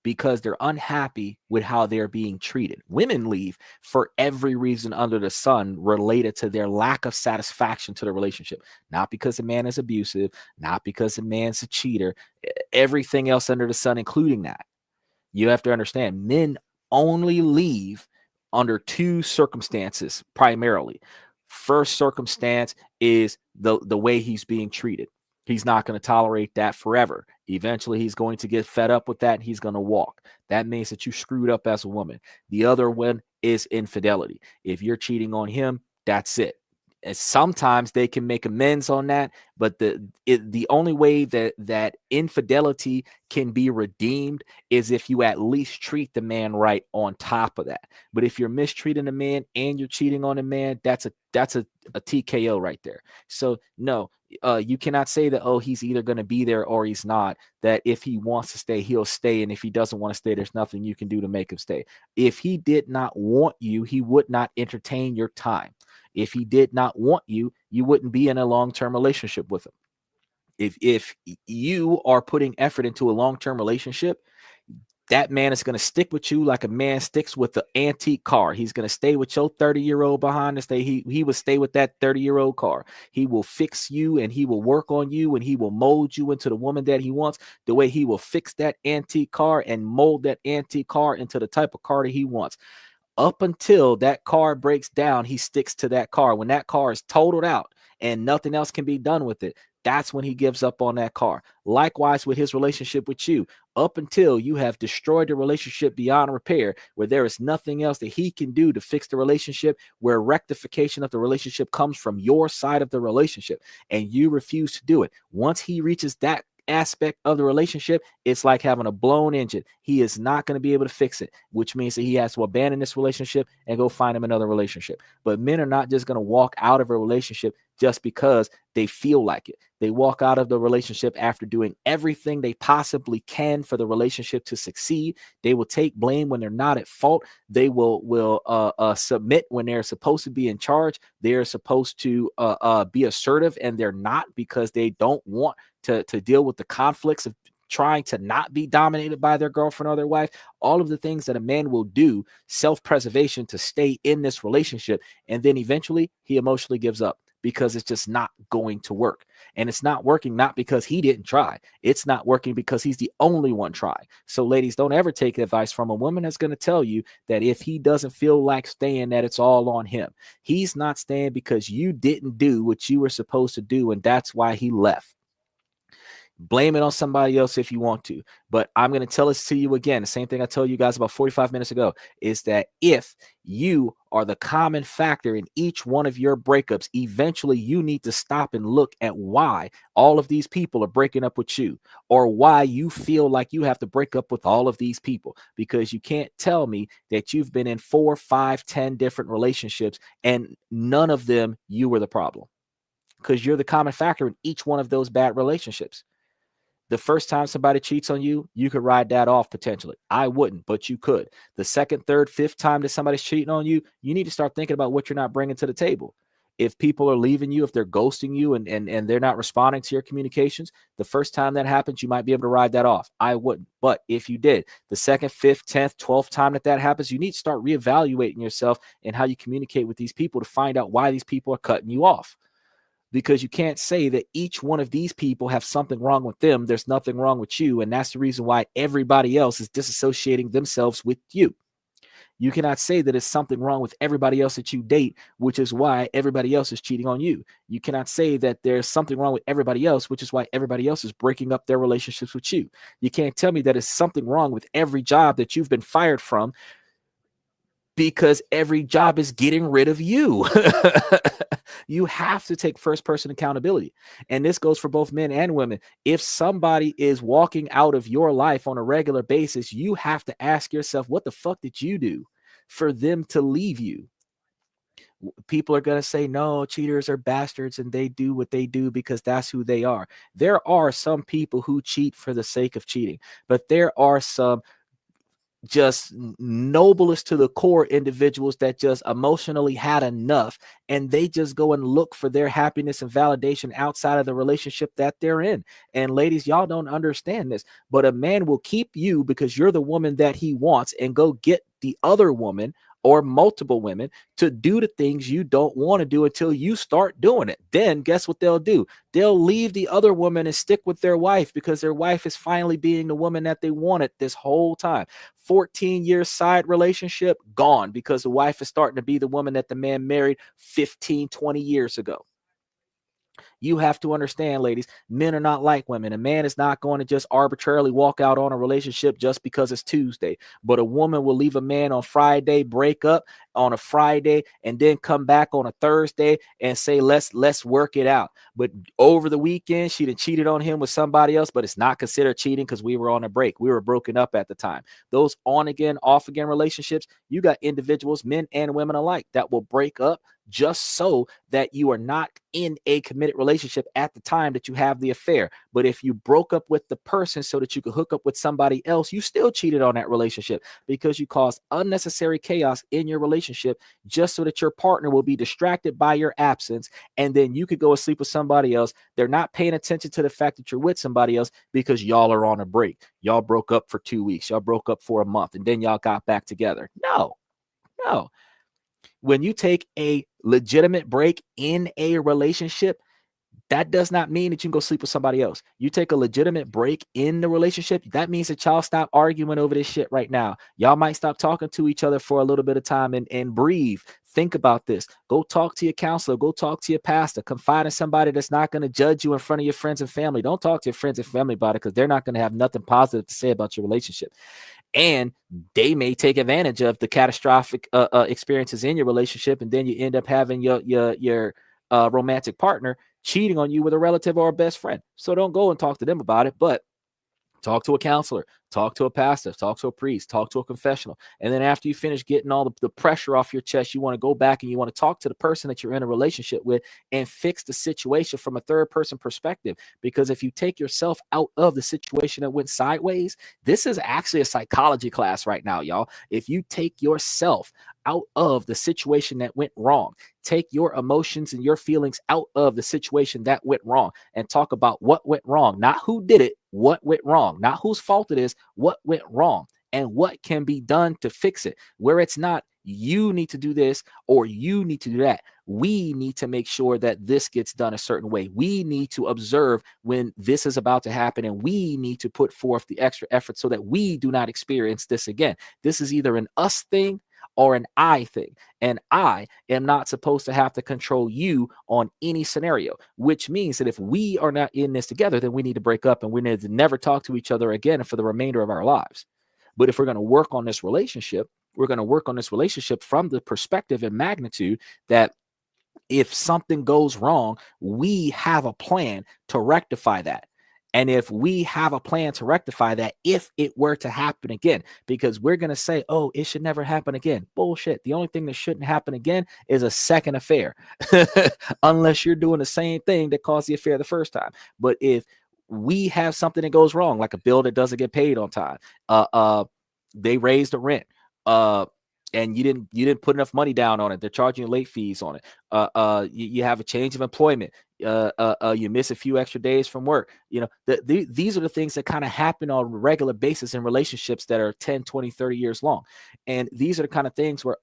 because they're unhappy with how they're being treated. Women leave for every reason under the sun related to their lack of satisfaction to the relationship. Not because the man is abusive, not because the man's a cheater, everything else under the sun, including that. You have to understand, men only leave under two circumstances primarily. First circumstance is the way he's being treated. He's not going to tolerate that forever. Eventually, he's going to get fed up with that. And he's going to walk. That means that you screwed up as a woman. The other one is infidelity. If you're cheating on him, that's it. And sometimes they can make amends on that, but the only way that infidelity can be redeemed is if you at least treat the man right on top of that. But if you're mistreating a man and you're cheating on a man, that's a TKO right there. So no, you cannot say that, oh, he's either going to be there or he's not. That if he wants to stay, he'll stay, and if he doesn't want to stay, there's nothing you can do to make him stay. If he did not want you, he would not entertain your time. If he did not want you, you wouldn't be in a long-term relationship with him. If you are putting effort into a long-term relationship, that man is going to stick with you like a man sticks with the antique car. He's going to stay with your 30-year-old behind the stay. He will stay with that 30-year-old car. He will fix you and he will work on you and he will mold you into the woman that he wants, the way he will fix that antique car and mold that antique car into the type of car that he wants. Up until that car breaks down, he sticks to that car. When that car is totaled out and nothing else can be done with it, that's when he gives up on that car. Likewise with his relationship with you, up until you have destroyed the relationship beyond repair, where there is nothing else that he can do to fix the relationship, where rectification of the relationship comes from your side of the relationship, and you refuse to do it. Once he reaches that aspect of the relationship, it's like having a blown engine. He is not going to be able to fix it, which means that he has to abandon this relationship and go find him another relationship. But men are not just going to walk out of a relationship just because they feel like it. They walk out of the relationship after doing everything they possibly can for the relationship to succeed. They will take blame when they're not at fault. They will submit when they're supposed to be in charge. They're supposed to be assertive, and they're not, because they don't want to deal with the conflicts of trying to not be dominated by their girlfriend or their wife. All of the things that a man will do, self-preservation, to stay in this relationship, and then eventually he emotionally gives up because it's just not going to work. And it's not working not because he didn't try. It's not working because he's the only one trying. So ladies, don't ever take advice from a woman that's going to tell you that if he doesn't feel like staying, that it's all on him. He's not staying because you didn't do what you were supposed to do, and that's why he left. Blame it on somebody else if you want to. But I'm going to tell this to you again. The same thing I told you guys about 45 minutes ago is that if you are the common factor in each one of your breakups, eventually you need to stop and look at why all of these people are breaking up with you, or why you feel like you have to break up with all of these people, because you can't tell me that you've been in 4, 5, 10 different relationships and none of them you were the problem, because you're the common factor in each one of those bad relationships. The first time somebody cheats on you, you could ride that off potentially. I wouldn't, but you could. The second, third, fifth time that somebody's cheating on you, you need to start thinking about what you're not bringing to the table. If people are leaving you, if they're ghosting you and they're not responding to your communications, the first time that happens, you might be able to ride that off. I wouldn't. But if you did, the second, fifth, 10th, 12th time that happens, you need to start reevaluating yourself and how you communicate with these people to find out why these people are cutting you off. Because you can't say that each one of these people have something wrong with them. There's nothing wrong with you. And that's the reason why everybody else is disassociating themselves with you. You cannot say that it's something wrong with everybody else that you date, which is why everybody else is cheating on you. You cannot say that there's something wrong with everybody else, which is why everybody else is breaking up their relationships with you. You can't tell me that it's something wrong with every job that you've been fired from, because every job is getting rid of you. You have to take first person accountability. And this goes for both men and women. If somebody is walking out of your life on a regular basis, you have to ask yourself, what the fuck did you do for them to leave you? People are going to say, no, cheaters are bastards and they do what they do because that's who they are. There are some people who cheat for the sake of cheating, but there are some just noblest to the core individuals that just emotionally had enough, and they just go and look for their happiness and validation outside of the relationship that they're in. And ladies, y'all don't understand this, but a man will keep you because you're the woman that he wants and go get the other woman or multiple women to do the things you don't want to do until you start doing it. Then guess what they'll do? They'll leave the other woman and stick with their wife because their wife is finally being the woman that they wanted this whole time. 14-year side relationship gone because the wife is starting to be the woman that the man married 15, 20 years ago. You have to understand, ladies, men are not like women. A man is not going to just arbitrarily walk out on a relationship just because it's Tuesday. But a woman will leave a man on Friday, break up on a Friday, and then come back on a Thursday and say, let's work it out. But over the weekend, she done cheated on him with somebody else, but it's not considered cheating because we were on a break. We were broken up at the time. Those on again, off again relationships, you got individuals, men and women alike, that will break up just so that you are not in a committed relationship at the time that you have the affair. But if you broke up with the person so that you could hook up with somebody else, you still cheated on that relationship because you caused unnecessary chaos in your relationship just so that your partner will be distracted by your absence. And then you could go and sleep with somebody else. They're not paying attention to the fact that you're with somebody else because y'all are on a break. Y'all broke up for 2 weeks. Y'all broke up for a month and then y'all got back together. No. When you take a legitimate break in a relationship, that does not mean that you can go sleep with somebody else. You take a legitimate break in the relationship, that means that y'all stop arguing over this shit right now. Y'all might stop talking to each other for a little bit of time and breathe. Think about this. Go talk to your counselor. Go talk to your pastor. Confide in somebody that's not going to judge you in front of your friends and family. Don't talk to your friends and family about it because they're not going to have nothing positive to say about your relationship. And they may take advantage of the catastrophic experiences in your relationship, and then you end up having your romantic partner cheating on you with a relative or a best friend. So don't go and talk to them about it, but talk to a counselor, talk to a pastor, talk to a priest, talk to a confessional. And then after you finish getting all the pressure off your chest, you want to go back and you want to talk to the person that you're in a relationship with and fix the situation from a third person perspective. Because if you take yourself out of the situation that went sideways, this is actually a psychology class right now, y'all. If you take yourself out of the situation that went wrong, take your emotions and your feelings out of the situation that went wrong and talk about what went wrong, not who did it, what went wrong, not whose fault it is, what went wrong and what can be done to fix it. Where it's not, you need to do this or you need to do that. We need to make sure that this gets done a certain way. We need to observe when this is about to happen, and we need to put forth the extra effort so that we do not experience this again. This is either an us thing or an I thing. And I am not supposed to have to control you on any scenario, which means that if we are not in this together, then we need to break up and we need to never talk to each other again for the remainder of our lives. But if we're going to work on this relationship, we're going to work on this relationship from the perspective and magnitude that if something goes wrong, we have a plan to rectify that. And if we have a plan to rectify that, if it were to happen again, because we're going to say, oh, it should never happen again. Bullshit. The only thing that shouldn't happen again is a second affair, unless you're doing the same thing that caused the affair the first time. But if we have something that goes wrong, like a bill that doesn't get paid on time, they raised the rent, and you didn't put enough money down on it. They're charging you late fees on it. You have a change of employment. You miss a few extra days from work. These are the things that kind of happen on a regular basis in relationships that are 10, 20, 30 years long. And these are the kind of things where,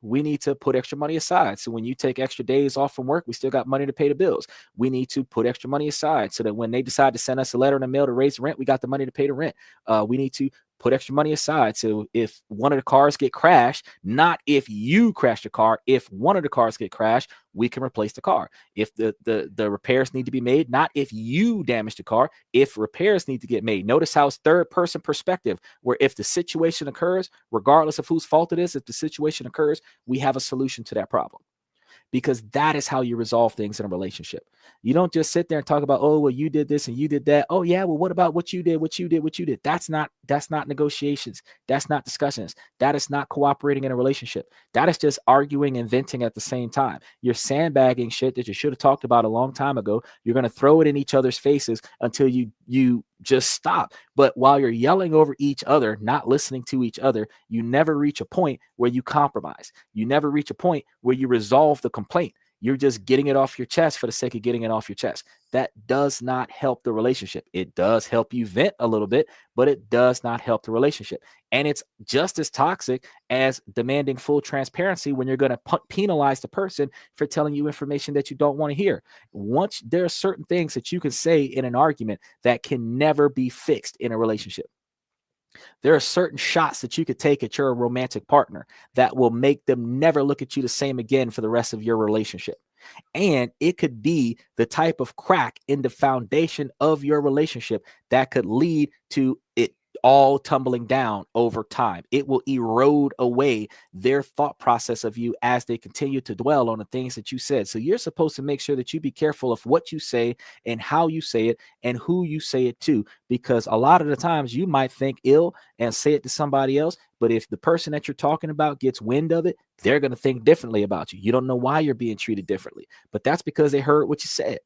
we need to put extra money aside. So when you take extra days off from work, we still got money to pay the bills. We need to put extra money aside so that when they decide to send us a letter in the mail to raise the rent, we got the money to pay the rent. We need to put extra money aside. So if one of the cars get crashed, not if you crash the car, if one of the cars get crashed, we can replace the car. If the repairs need to be made, not if you damage the car, if repairs need to get made. Notice how it's third person perspective, where if the situation occurs, regardless of whose fault it is, if the situation occurs, we have a solution to that problem. Because that is how you resolve things in a relationship. You don't just sit there and talk about, oh, well, you did this and you did that. Oh, yeah, well, what about what you did, what you did, what you did? That's not negotiations. That's not discussions. That is not cooperating in a relationship. That is just arguing and venting at the same time. You're sandbagging shit that you should have talked about a long time ago. You're going to throw it in each other's faces until you just stop. But while you're yelling over each other, not listening to each other, you never reach a point where you compromise. You never reach a point where you resolve the complaint. You're just getting it off your chest for the sake of getting it off your chest. That does not help the relationship. It does help you vent a little bit, but it does not help the relationship. And it's just as toxic as demanding full transparency when you're going to penalize the person for telling you information that you don't want to hear. Once there are certain things that you can say in an argument that can never be fixed in a relationship. There are certain shots that you could take at your romantic partner that will make them never look at you the same again for the rest of your relationship. And it could be the type of crack in the foundation of your relationship that could lead to it all tumbling down over time. It will erode away their thought process of you as they continue to dwell on the things that you said. So you're supposed to make sure that you be careful of what you say and how you say it and who you say it to, because a lot of the times you might think ill and say it to somebody else, but if the person that you're talking about gets wind of it, they're going to think differently about you. You don't know why you're being treated differently, but that's because they heard what you said.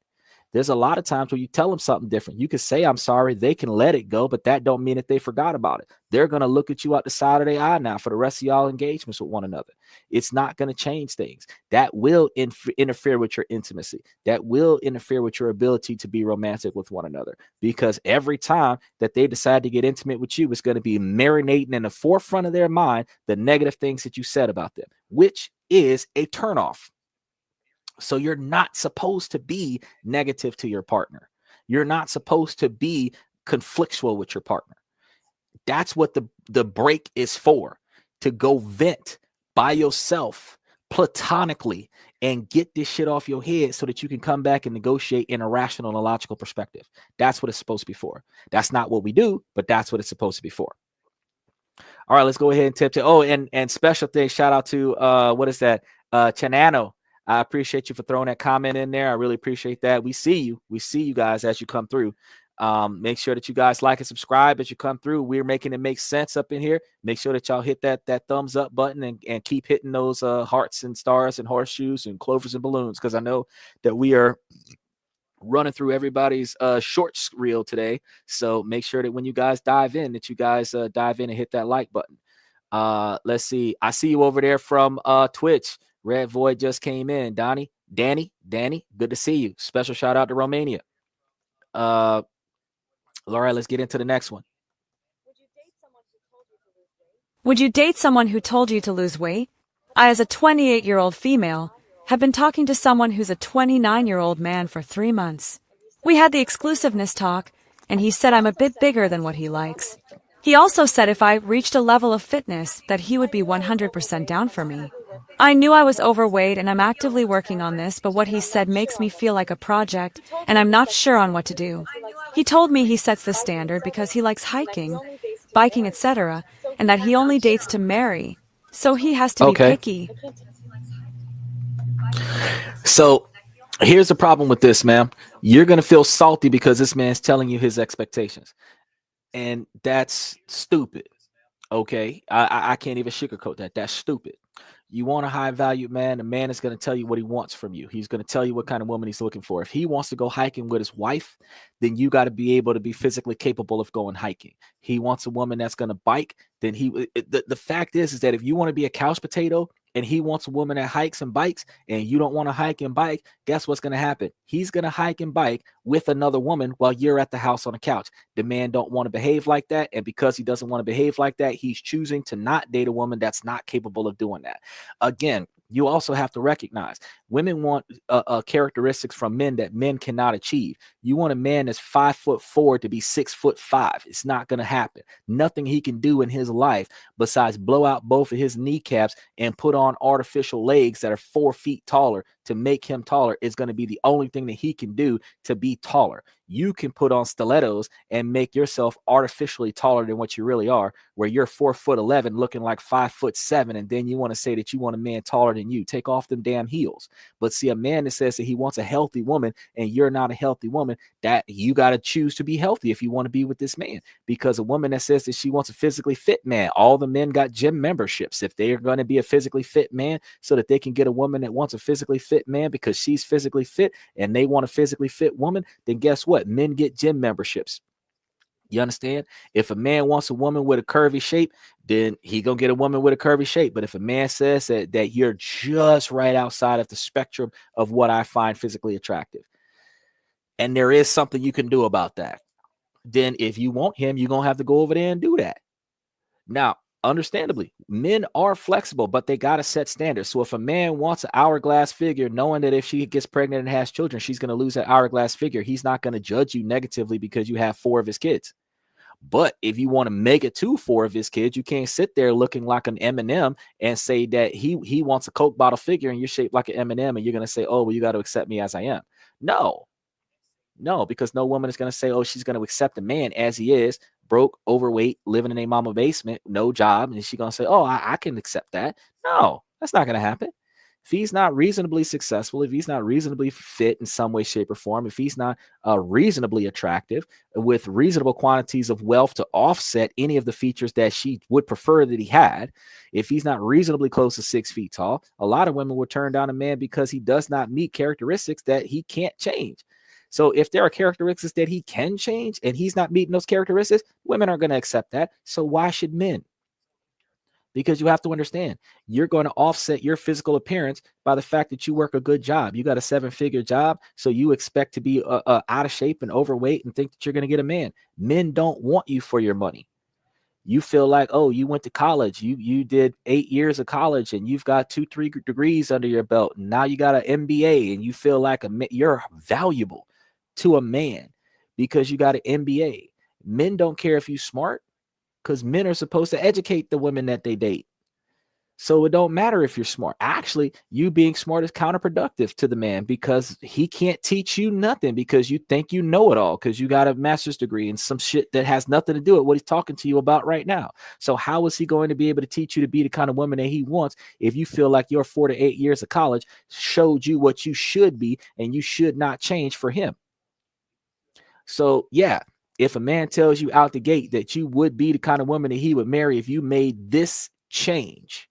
There's a lot of times where you tell them something different. You can say, I'm sorry, they can let it go, but that don't mean that they forgot about it. They're going to look at you out the side of their eye now for the rest of y'all engagements with one another. It's not going to change things. That will interfere with your intimacy. That will interfere with your ability to be romantic with one another, because every time that they decide to get intimate with you, it's going to be marinating in the forefront of their mind the negative things that you said about them, which is a turnoff. So you're not supposed to be negative to your partner. You're not supposed to be conflictual with your partner. That's what the break is for, to go vent by yourself platonically and get this shit off your head so that you can come back and negotiate in a rational and logical perspective. That's what it's supposed to be for. That's not what we do, but that's what it's supposed to be for. All right, let's go ahead and tip to. Oh, and special things. Shout out to what is that? Chanano. I appreciate you for throwing that comment in there. I really appreciate that. We see you. We see you guys as you come through. Make sure that you guys like and subscribe as you come through. We're making it make sense up in here. Make sure that y'all hit that thumbs up button and keep hitting those hearts and stars and horseshoes and clovers and balloons, because I know that we are running through everybody's shorts reel today. So make sure that when you guys dive in, that you guys dive in and hit that like button. Let's see. I see you over there from Twitch. Red Void just came in. Danny, good to see you. Special shout out to Romania. All right, let's get into the next one. Would you date someone who told you to lose weight? I, as a 28-year-old female, have been talking to someone who's a 29-year-old man for 3 months. We had the exclusiveness talk, and he said I'm a bit bigger than what he likes. He also said if I reached a level of fitness that he would be 100% down for me. I knew I was overweight and I'm actively working on this, but what he said makes me feel like a project and I'm not sure on what to do. He told me he sets the standard because he likes hiking, biking, etc., and that he only dates to marry, so he has to be Okay. picky. So here's the problem with this, ma'am. You're going to feel salty because this man's telling you his expectations. And that's stupid. Okay. I can't even sugarcoat that. That's stupid. You want a high valued man, the man is going to tell you what he wants from you. He's going to tell you what kind of woman he's looking for. If he wants to go hiking with his wife, then you got to be able to be physically capable of going hiking. He wants a woman that's going to bike, then the fact is that if you want to be a couch potato and he wants a woman that hikes and bikes and you don't want to hike and bike, guess what's going to happen? He's going to hike and bike with another woman while you're at the house on the couch. The man don't want to behave like that, and because he doesn't want to behave like that, he's choosing to not date a woman that's not capable of doing that. Again, you also have to recognize women want characteristics from men that men cannot achieve. You want a man that's 5'4" to be 6'5". It's not going to happen. Nothing he can do in his life besides blow out both of his kneecaps and put on artificial legs that are 4 feet taller to make him taller is going to be the only thing that he can do to be taller. You can put on stilettos and make yourself artificially taller than what you really are, where you're 4'11" looking like 5'7", and then you want to say that you want a man taller than you. Take off them damn heels. But see, a man that says that he wants a healthy woman and you're not a healthy woman, that you got to choose to be healthy if you want to be with this man. Because a woman that says that she wants a physically fit man, all the men got gym memberships. If they are going to be a physically fit man so that they can get a woman that wants a physically fit man because she's physically fit and they want a physically fit woman, then guess what? Men get gym memberships. You understand? If a man wants a woman with a curvy shape, then he gonna get a woman with a curvy shape. But if a man says that you're just right outside of the spectrum of what I find physically attractive, and there is something you can do about that, then if you want him, you're gonna have to go over there and do that. Now, understandably, men are flexible, but they got to set standards. So if a man wants an hourglass figure, knowing that if she gets pregnant and has children, she's going to lose that hourglass figure, he's not going to judge you negatively because you have 4 of his kids. But if you want to make it to 4 of his kids, you can't sit there looking like an M&M and say that he wants a Coke bottle figure and you're shaped like an M&M and you're going to say, oh, well, you got to accept me as I am. No, because no woman is going to say, oh, she's going to accept a man as he is, broke, overweight, living in a mama basement, no job. And she's going to say, oh, I can accept that. No, that's not going to happen. If he's not reasonably successful, if he's not reasonably fit in some way, shape, or form, if he's not reasonably attractive with reasonable quantities of wealth to offset any of the features that she would prefer that he had, if he's not reasonably close to 6 feet tall, a lot of women will turn down a man because he does not meet characteristics that he can't change. So if there are characteristics that he can change and he's not meeting those characteristics, women are going to accept that. So why should men? Because you have to understand, you're going to offset your physical appearance by the fact that you work a good job. You got a 7-figure job, so you expect to be out of shape and overweight and think that you're going to get a man. Men don't want you for your money. You feel like, oh, you went to college, you did 8 years of college and you've got 2-3 degrees under your belt, and now you got an MBA and you feel like you're valuable to a man because you got an MBA. Men don't care if you're smart because men are supposed to educate the women that they date. So it don't matter if you're smart. Actually, you being smart is counterproductive to the man because he can't teach you nothing because you think you know it all because you got a master's degree and some shit that has nothing to do with what he's talking to you about right now. So how is he going to be able to teach you to be the kind of woman that he wants if you feel like your 4 to 8 years of college showed you what you should be and you should not change for him? So yeah, if a man tells you out the gate that you would be the kind of woman that he would marry if you made this change,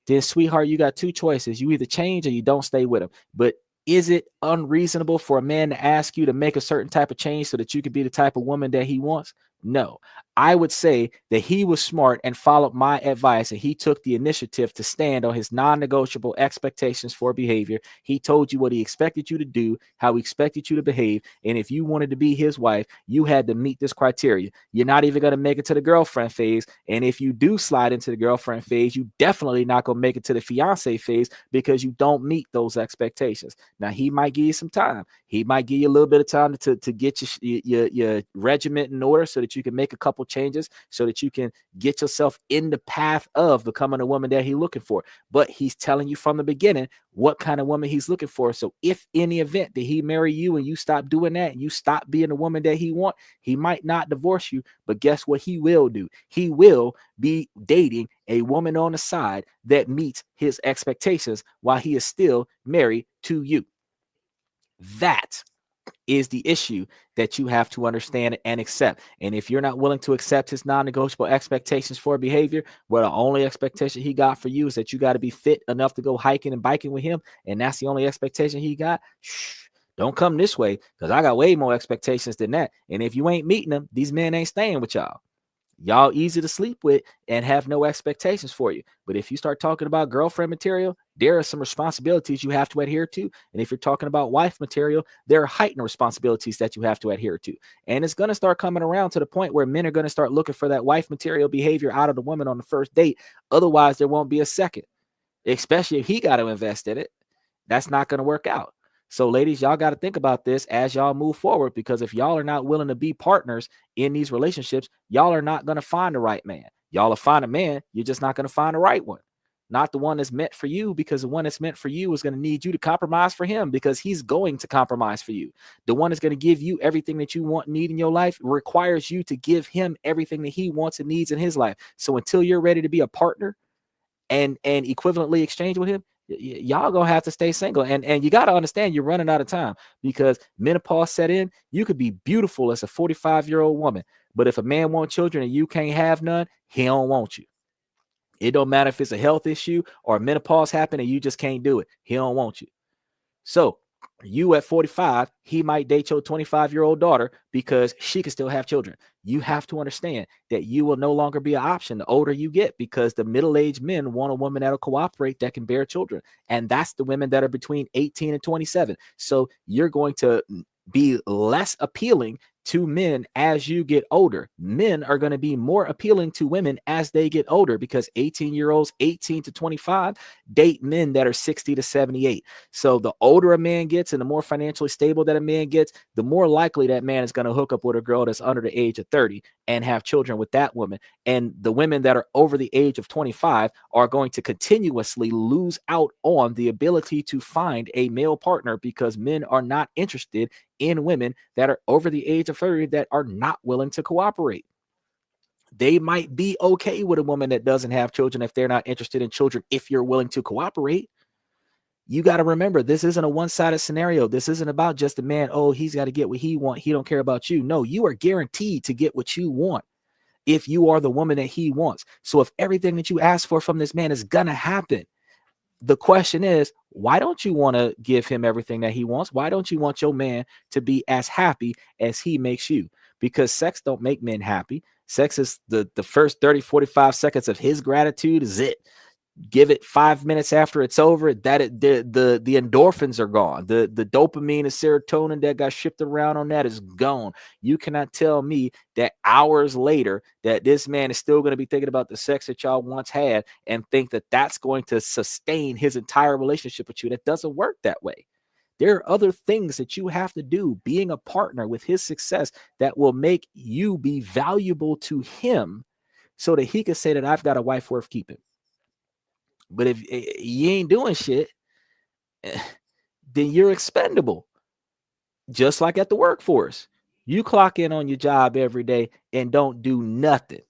then sweetheart, you got 2 choices. You either change or you don't stay with him. But is it unreasonable for a man to ask you to make a certain type of change so that you can be the type of woman that he wants? No. I would say that he was smart and followed my advice, and he took the initiative to stand on his non-negotiable expectations for behavior. He told you what he expected you to do, how he expected you to behave, and if you wanted to be his wife, you had to meet this criteria. You're not even going to make it to the girlfriend phase, and if you do slide into the girlfriend phase, you definitely not going to make it to the fiance phase because you don't meet those expectations. Now, he might give you some time. He might give you a little bit of time to get your regiment in order so that that you can make a couple changes so that you can get yourself in the path of becoming a woman that he's looking for. But he's telling you from the beginning what kind of woman he's looking for. So if in the event that he marry you and you stop doing that and you stop being the woman that he wants, he might not divorce you, but guess what he will do? He will be dating a woman on the side that meets his expectations while he is still married to you. That is the issue that you have to understand and accept. And if you're not willing to accept his non-negotiable expectations for behavior, where the only expectation he got for you is that you got to be fit enough to go hiking and biking with him, and that's the only expectation he got, don't come this way, because I got way more expectations than that. And if you ain't meeting them, these men ain't staying with y'all. Y'all easy to sleep with and have no expectations for you. But if you start talking about girlfriend material, there are some responsibilities you have to adhere to. And if you're talking about wife material, there are heightened responsibilities that you have to adhere to. And it's going to start coming around to the point where men are going to start looking for that wife material behavior out of the woman on the first date. Otherwise, there won't be a second, especially if he got to invest in it. That's not going to work out. So ladies, y'all got to think about this as y'all move forward, because if y'all are not willing to be partners in these relationships, y'all are not going to find the right man. Y'all will find a man, you're just not going to find the right one. Not the one that's meant for you, because the one that's meant for you is going to need you to compromise for him, because he's going to compromise for you. The one that's going to give you everything that you want and need in your life requires you to give him everything that he wants and needs in his life. So until you're ready to be a partner and equivalently exchange with him, y'all gonna have to stay single. And you got to understand you're running out of time, because menopause set in. You could be beautiful as a 45-year-old woman, but if a man wants children and you can't have none, he don't want you. It don't matter if it's a health issue or menopause happened and you just can't do it. He don't want you. So you at 45, he might date your 25-year-old daughter because she can still have children. You have to understand that you will no longer be an option the older you get, because the middle-aged men want a woman that'll cooperate, that can bear children. And that's the women that are between 18 and 27. So you're going to be less appealing to men as you get older. Men are going to be more appealing to women as they get older, because 18-year-olds, 18 to 25, date men that are 60 to 78. So the older a man gets and the more financially stable that a man gets, the more likely that man is going to hook up with a girl that's under the age of 30 and have children with that woman. And the women that are over the age of 25 are going to continuously lose out on the ability to find a male partner, because men are not interested in women that are over the age of 30 that are not willing to cooperate. They might be okay with a woman that doesn't have children if they're not interested in children, if you're willing to cooperate. You got to remember, this isn't a one-sided scenario. This isn't about just a man, oh, he's got to get what he wants, he don't care about you. No, you are guaranteed to get what you want if you are the woman that he wants. So if everything that you ask for from this man is gonna happen, the question is, why don't you want to give him everything that he wants? Why don't you want your man to be as happy as he makes you? Because sex don't make men happy. Sex is the first 30, 45 seconds of his gratitude is it. Give it 5 minutes after it's over, that the endorphins are gone. The dopamine and serotonin that got shipped around on that is gone. You cannot tell me that hours later that this man is still going to be thinking about the sex that y'all once had and think that that's going to sustain his entire relationship with you. That doesn't work that way. There are other things that you have to do being a partner with his success that will make you be valuable to him, so that he can say that I've got a wife worth keeping. But if you ain't doing shit, then you're expendable. Just like at the workforce. You clock in on your job every day and don't do nothing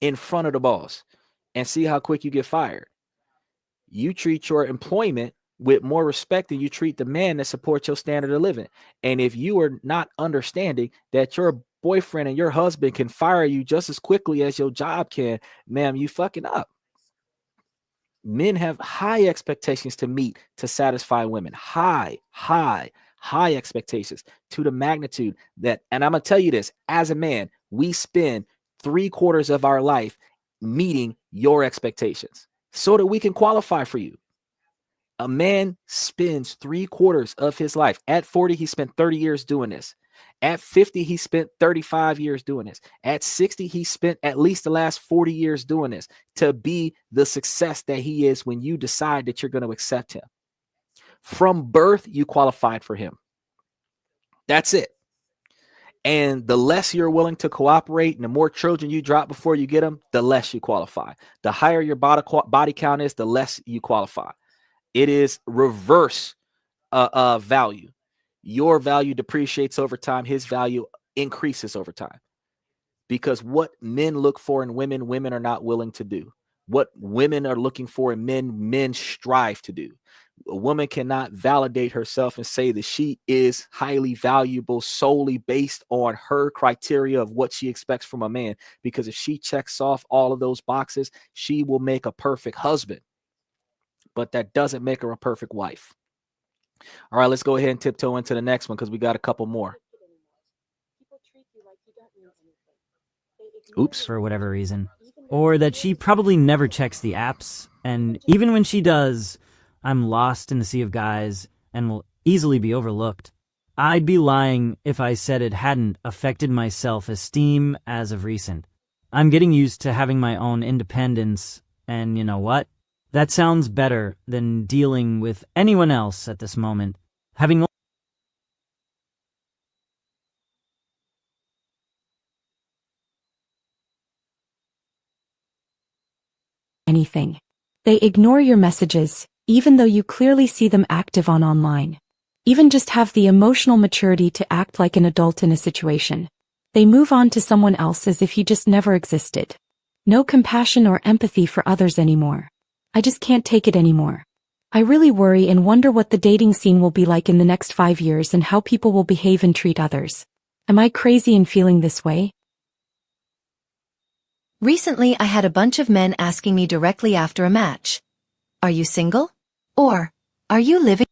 in front of the boss and see how quick you get fired. You treat your employment with more respect than you treat the man that supports your standard of living. And if you are not understanding that your boyfriend and your husband can fire you just as quickly as your job can, ma'am, you fucking up. Men have high expectations to meet to satisfy women. High expectations to the magnitude that, and I'm going to tell you this, as a man, we spend 3/4 of our life meeting your expectations so that we can qualify for you. A man spends 3/4 of his life. At 40, he spent 30 years doing this. At 50, he spent 35 years doing this. At 60, he spent at least the last 40 years doing this to be the success that he is when you decide that you're going to accept him. From birth, you qualified for him. That's it. And the less you're willing to cooperate and the more children you drop before you get them, the less you qualify. The higher your body count is, the less you qualify. It is reverse value. Your value depreciates over time. His value increases over time. Because what men look for in women, women are not willing to do. What women are looking for in men, men strive to do. A woman cannot validate herself and say that she is highly valuable solely based on her criteria of what she expects from a man. Because if she checks off all of those boxes, she will make a perfect husband. But that doesn't make her a perfect wife. All right, let's go ahead and tiptoe into the next one because we got a couple more. Oops. For whatever reason. Or that she probably never checks the apps, and even when she does, I'm lost in the sea of guys and will easily be overlooked. I'd be lying if I said it hadn't affected my self-esteem as of recent. I'm getting used to having my own independence, and you know what? That sounds better than dealing with anyone else at this moment. Having anything. They ignore your messages, even though you clearly see them active on online. Even just have the emotional maturity to act like an adult in a situation. They move on to someone else as if you just never existed. No compassion or empathy for others anymore. I just can't take it anymore. I really worry and wonder what the dating scene will be like in the next 5 years and how people will behave and treat others. Am I crazy in feeling this way? Recently, I had a bunch of men asking me directly after a match, "Are you single?" Or, "Are you living?"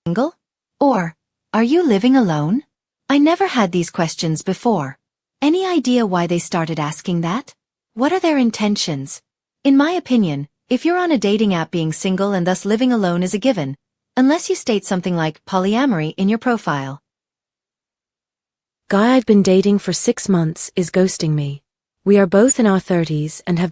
single? Or, are you living alone? I never had these questions before. Any idea why they started asking that? What are their intentions? In my opinion, if you're on a dating app, being single and thus living alone is a given, unless you state something like polyamory in your profile. Guy I've been dating for 6 months is ghosting me. We are both in our 30s and have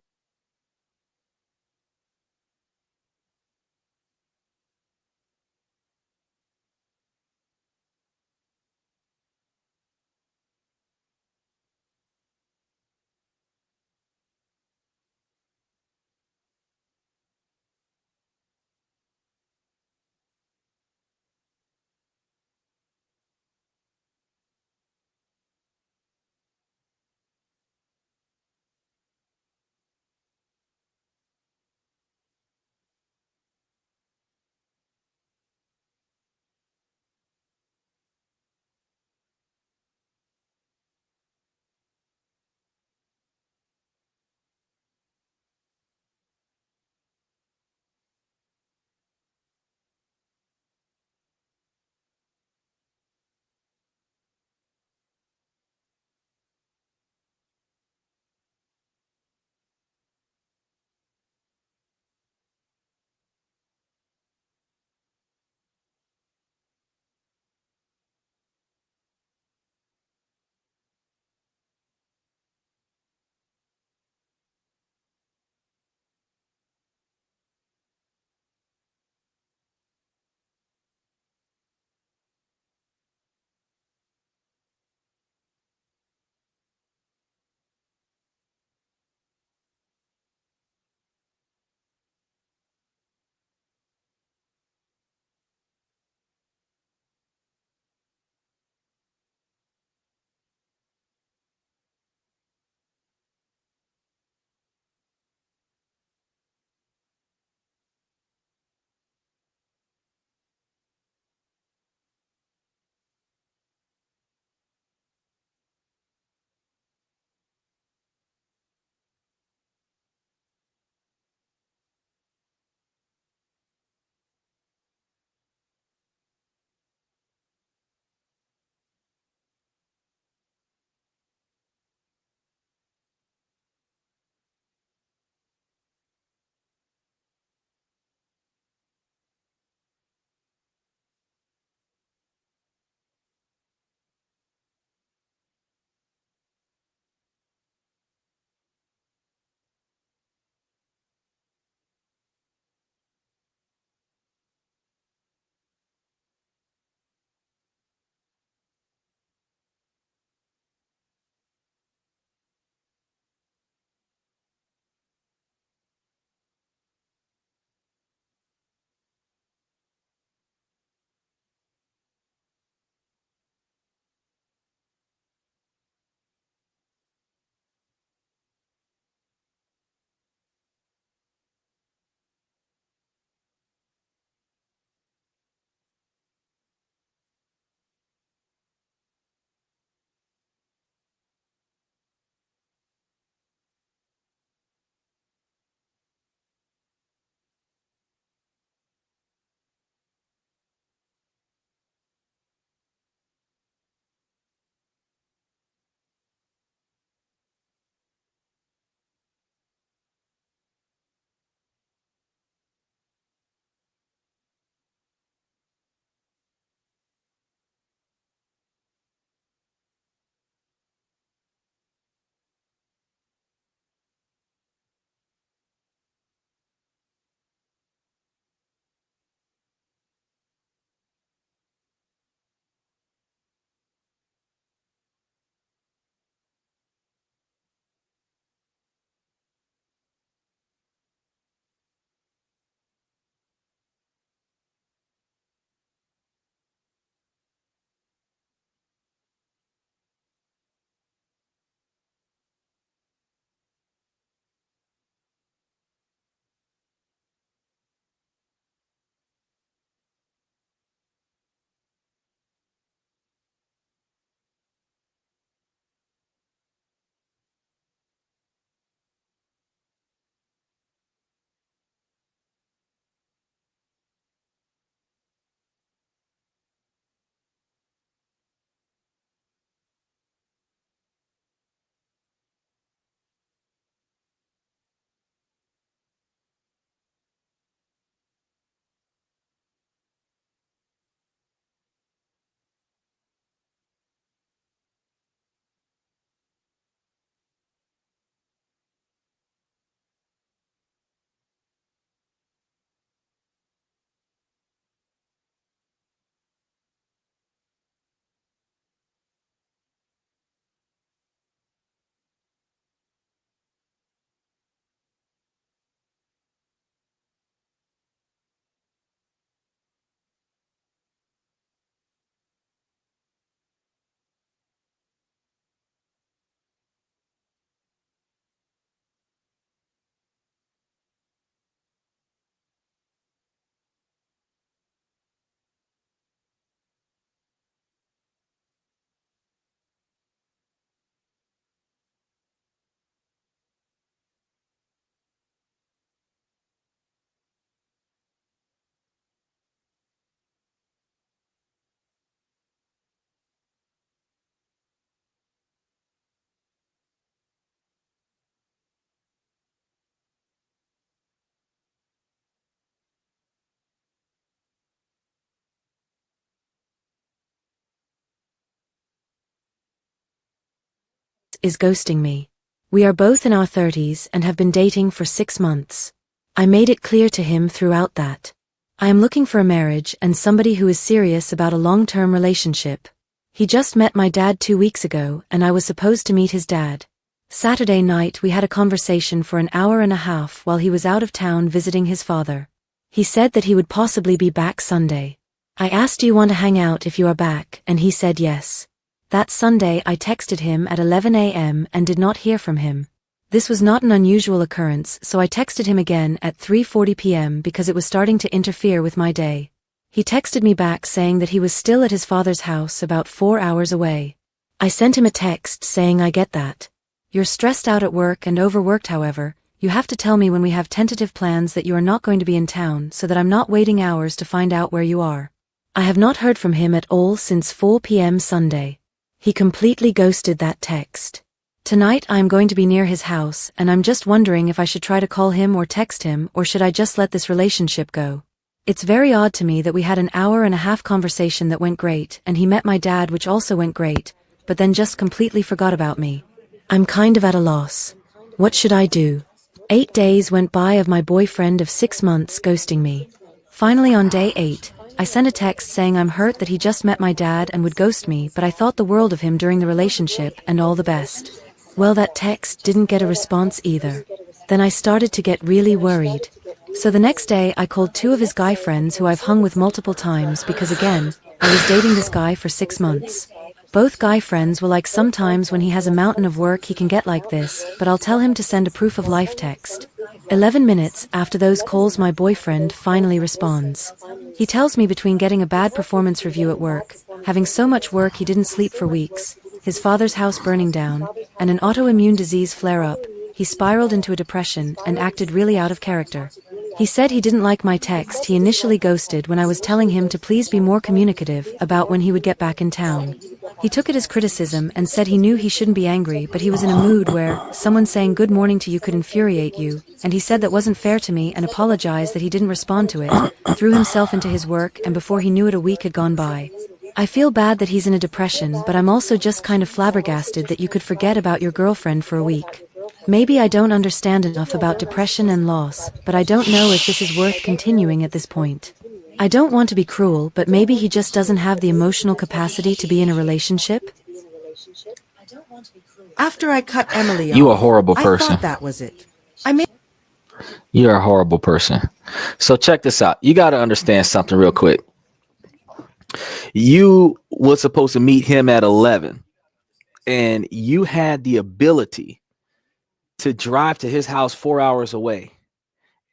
next is ghosting me. We are both in our 30s and have been dating for 6 months. I made it clear to him throughout that I am looking for a marriage and somebody who is serious about a long-term relationship. He just met my dad 2 weeks ago and I was supposed to meet his dad. Saturday night we had a conversation for an hour and a half while he was out of town visiting his father. He said that he would possibly be back Sunday. I asked, do you want to hang out if you are back, and he said yes. That Sunday I texted him at 11 a.m. and did not hear from him. This was not an unusual occurrence, so I texted him again at 3:40 p.m. because it was starting to interfere with my day. He texted me back saying that he was still at his father's house about 4 hours away. I sent him a text saying I get that. You're stressed out at work and overworked, however, you have to tell me when we have tentative plans that you are not going to be in town so that I'm not waiting hours to find out where you are. I have not heard from him at all since 4 p.m. Sunday. He completely ghosted that text. Tonight I am going to be near his house and I'm just wondering if I should try to call him or text him or should I just let this relationship go. It's very odd to me that we had an hour and a half conversation that went great and he met my dad, which also went great, but then just completely forgot about me. I'm kind of at a loss. What should I do? 8 days went by of my boyfriend of 6 months ghosting me. Finally on day 8, I sent a text saying I'm hurt that he just met my dad and would ghost me, but I thought the world of him during the relationship and all the best. Well, that text didn't get a response either. Then I started to get really worried. So the next day I called 2 of his guy friends who I've hung with multiple times because again, I was dating this guy for 6 months. Both guy friends were like, sometimes when he has a mountain of work he can get like this, but I'll tell him to send a proof of life text. 11 minutes after those calls my boyfriend finally responds. He tells me between getting a bad performance review at work, having so much work he didn't sleep for weeks, his father's house burning down, and an autoimmune disease flare-up, he spiraled into a depression and acted really out of character. He said he didn't like my text he initially ghosted when I was telling him to please be more communicative about when he would get back in town. He took it as criticism and said he knew he shouldn't be angry, but he was in a mood where someone saying good morning to you could infuriate you, and he said that wasn't fair to me and apologized that he didn't respond to it, threw himself into his work, and before he knew it a week had gone by. I feel bad that he's in a depression, but I'm also just kind of flabbergasted that you could forget about your girlfriend for a week. Maybe I don't understand enough about depression and loss, but I don't know if this is worth continuing at this point. I don't want to be cruel, but maybe he just doesn't have the emotional capacity to be in a relationship? After I cut Emily off, You a horrible person. I thought that was it. I made You're a horrible person. So check this out. You got to understand something real quick. You was supposed to meet him at 11 and you had the ability to drive to his house 4 hours away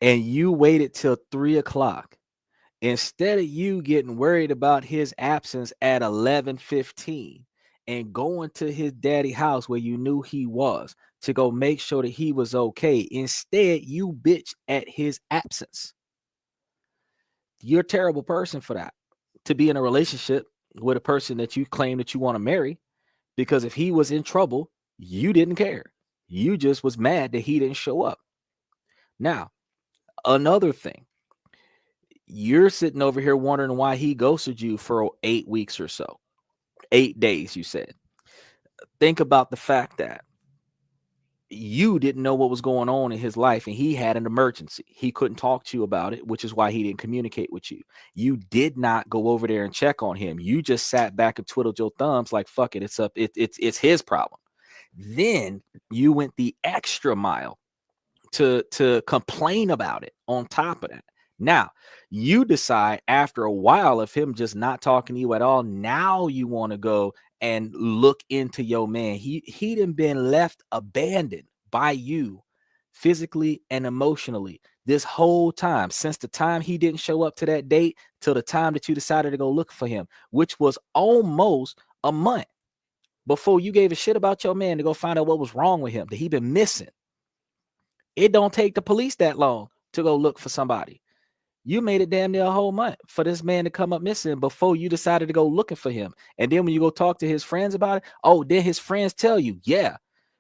and you waited till 3 o'clock instead of you getting worried about his absence at 11:15 and going to his daddy house where you knew he was to go make sure that he was okay. Instead, you bitch at his absence. You're a terrible person for that, to be in a relationship with a person that you claim that you want to marry, because if he was in trouble, you didn't care. You just was mad that he didn't show up. Now, another thing, you're sitting over here wondering why he ghosted you for 8 weeks or so. 8 days, you said. Think about the fact that you didn't know what was going on in his life and he had an emergency. He couldn't talk to you about it, which is why he didn't communicate with you. You did not go over there and check on him. You just sat back and twiddled your thumbs like, fuck it, it's his problem. Then you went the extra mile to complain about it on top of that. Now, you decide after a while of him just not talking to you at all, now you want to go and look into your man. He done been left abandoned by you physically and emotionally this whole time, since the time he didn't show up to that date till the time that you decided to go look for him, which was almost a month before you gave a shit about your man to go find out what was wrong with him, that he been missing. It don't take the police that long to go look for somebody. You made it damn near a whole month for this man to come up missing before you decided to go looking for him. And then when you go talk to his friends about it, oh, then his friends tell you, yeah,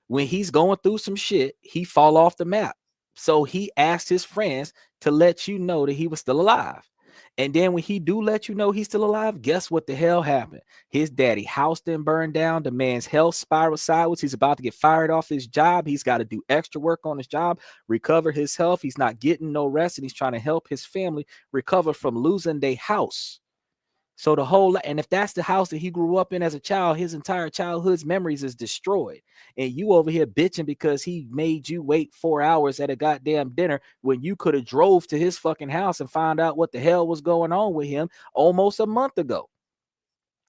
when he's going through some shit, he fall off the map. So he asked his friends to let you know that he was still alive. And then when he do let you know he's still alive, guess what the hell happened? His daddy house then burned down. The man's health spiraled sideways. He's about to get fired off his job. He's got to do extra work on his job, recover his health. He's not getting no rest, and he's trying to help his family recover from losing their house. So and if that's the house that he grew up in as a child, his entire childhood's memories is destroyed. And you over here bitching because he made you wait 4 hours at a goddamn dinner when you could have drove to his fucking house and found out what the hell was going on with him almost a month ago.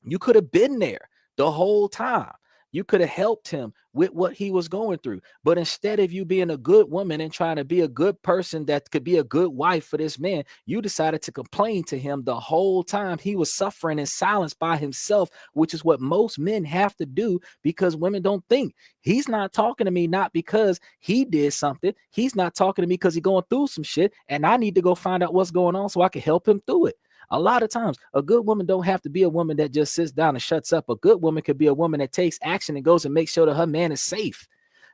You could have been there the whole time. You could have helped him with what he was going through. But instead of you being a good woman and trying to be a good person that could be a good wife for this man, you decided to complain to him the whole time. He was suffering in silence by himself, which is what most men have to do because women don't think. He's not talking to me not because he did something. He's not talking to me because he's going through some shit and I need to go find out what's going on so I can help him through it. A lot of times, a good woman don't have to be a woman that just sits down and shuts up. A good woman could be a woman that takes action and goes and makes sure that her man is safe.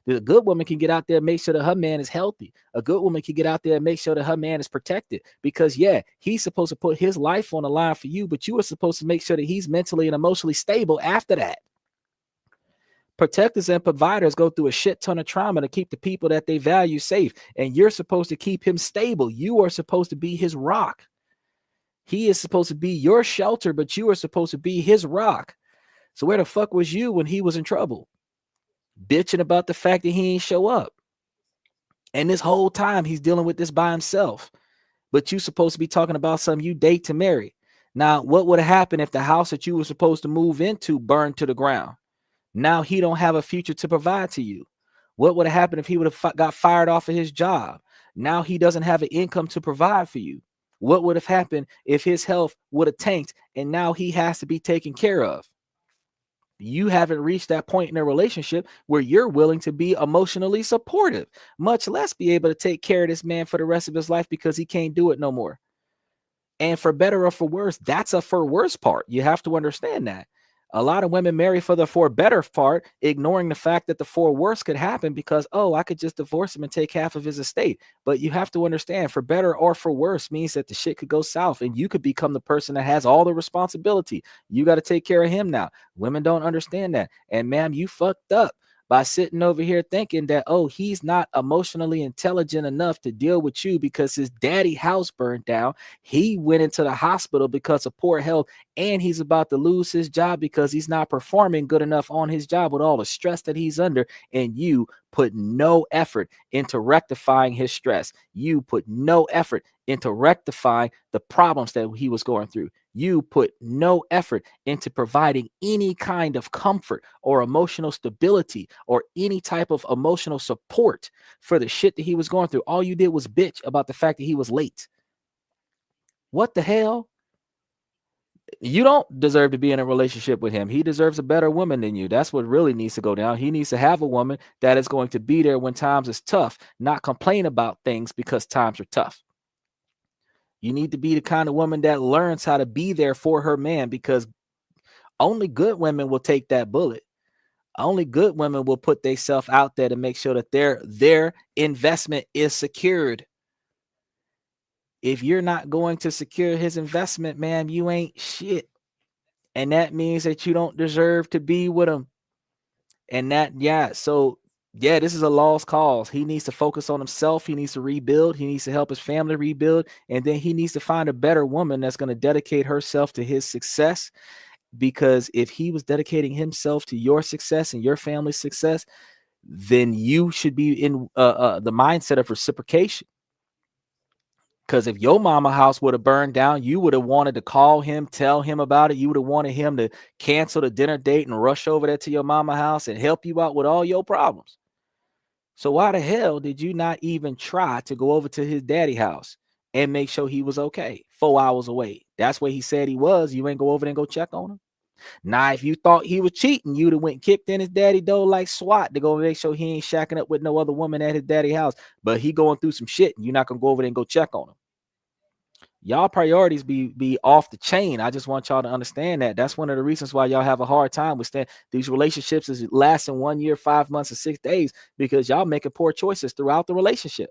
A good woman can get out there and make sure that her man is healthy. A good woman can get out there and make sure that her man is protected because, yeah, he's supposed to put his life on the line for you, but you are supposed to make sure that he's mentally and emotionally stable after that. Protectors and providers go through a shit ton of trauma to keep the people that they value safe, and you're supposed to keep him stable. You are supposed to be his rock. He is supposed to be your shelter, but you are supposed to be his rock. So where the fuck was you when he was in trouble? Bitching about the fact that he ain't show up. And this whole time he's dealing with this by himself. But you supposed to be talking about something you date to marry. Now, what would have happened if the house that you were supposed to move into burned to the ground? Now he don't have a future to provide to you. What would have happened if he would have got fired off of his job? Now he doesn't have an income to provide for you. What would have happened if his health would have tanked and now he has to be taken care of? You haven't reached that point in a relationship where you're willing to be emotionally supportive, much less be able to take care of this man for the rest of his life because he can't do it no more. And for better or for worse, that's a for worse part. You have to understand that. A lot of women marry for the for better part, ignoring the fact that the for worse could happen because, oh, I could just divorce him and take half of his estate. But you have to understand, for better or for worse means that the shit could go south and you could become the person that has all the responsibility. You got to take care of him now. Women don't understand that. And ma'am, you fucked up by sitting over here thinking that, oh, he's not emotionally intelligent enough to deal with you because his daddy house burned down. He went into the hospital because of poor health, and he's about to lose his job because he's not performing good enough on his job with all the stress that he's under. And you put no effort into rectifying his stress. You put no effort into rectifying the problems that he was going through. You put no effort into providing any kind of comfort or emotional stability or any type of emotional support for the shit that he was going through. All you did was bitch about the fact that he was late. What the hell? You don't deserve to be in a relationship with him. He deserves a better woman than you. That's what really needs to go down. He needs to have a woman that is going to be there when times is tough, not complain about things because times are tough. You need to be the kind of woman that learns how to be there for her man, because only good women will take that bullet. Only good women will put themselves out there to make sure that their investment is secured. If you're not going to secure his investment, ma'am, you ain't shit. And that means that you don't deserve to be with him. And this is a lost cause. He needs to focus on himself. He needs to rebuild. He needs to help his family rebuild. And then he needs to find a better woman that's going to dedicate herself to his success. Because if he was dedicating himself to your success and your family's success, then you should be in the mindset of reciprocation. Because if your mama house would have burned down, you would have wanted to call him, tell him about it. You would have wanted him to cancel the dinner date and rush over there to your mama house and help you out with all your problems. So why the hell did you not even try to go over to his daddy house and make sure he was okay? 4 hours away. That's where he said he was. You ain't go over there and go check on him. Now, if you thought he was cheating, you'd have went and kicked in his daddy door like SWAT to go make sure he ain't shacking up with no other woman at his daddy house. But he going through some shit, and you're not going to go over there and go check on him. Y'all priorities be off the chain. I just want y'all to understand that. That's one of the reasons why y'all have a hard time with these relationships is lasting 1 year, 5 months, and 6 days, because y'all making poor choices throughout the relationship.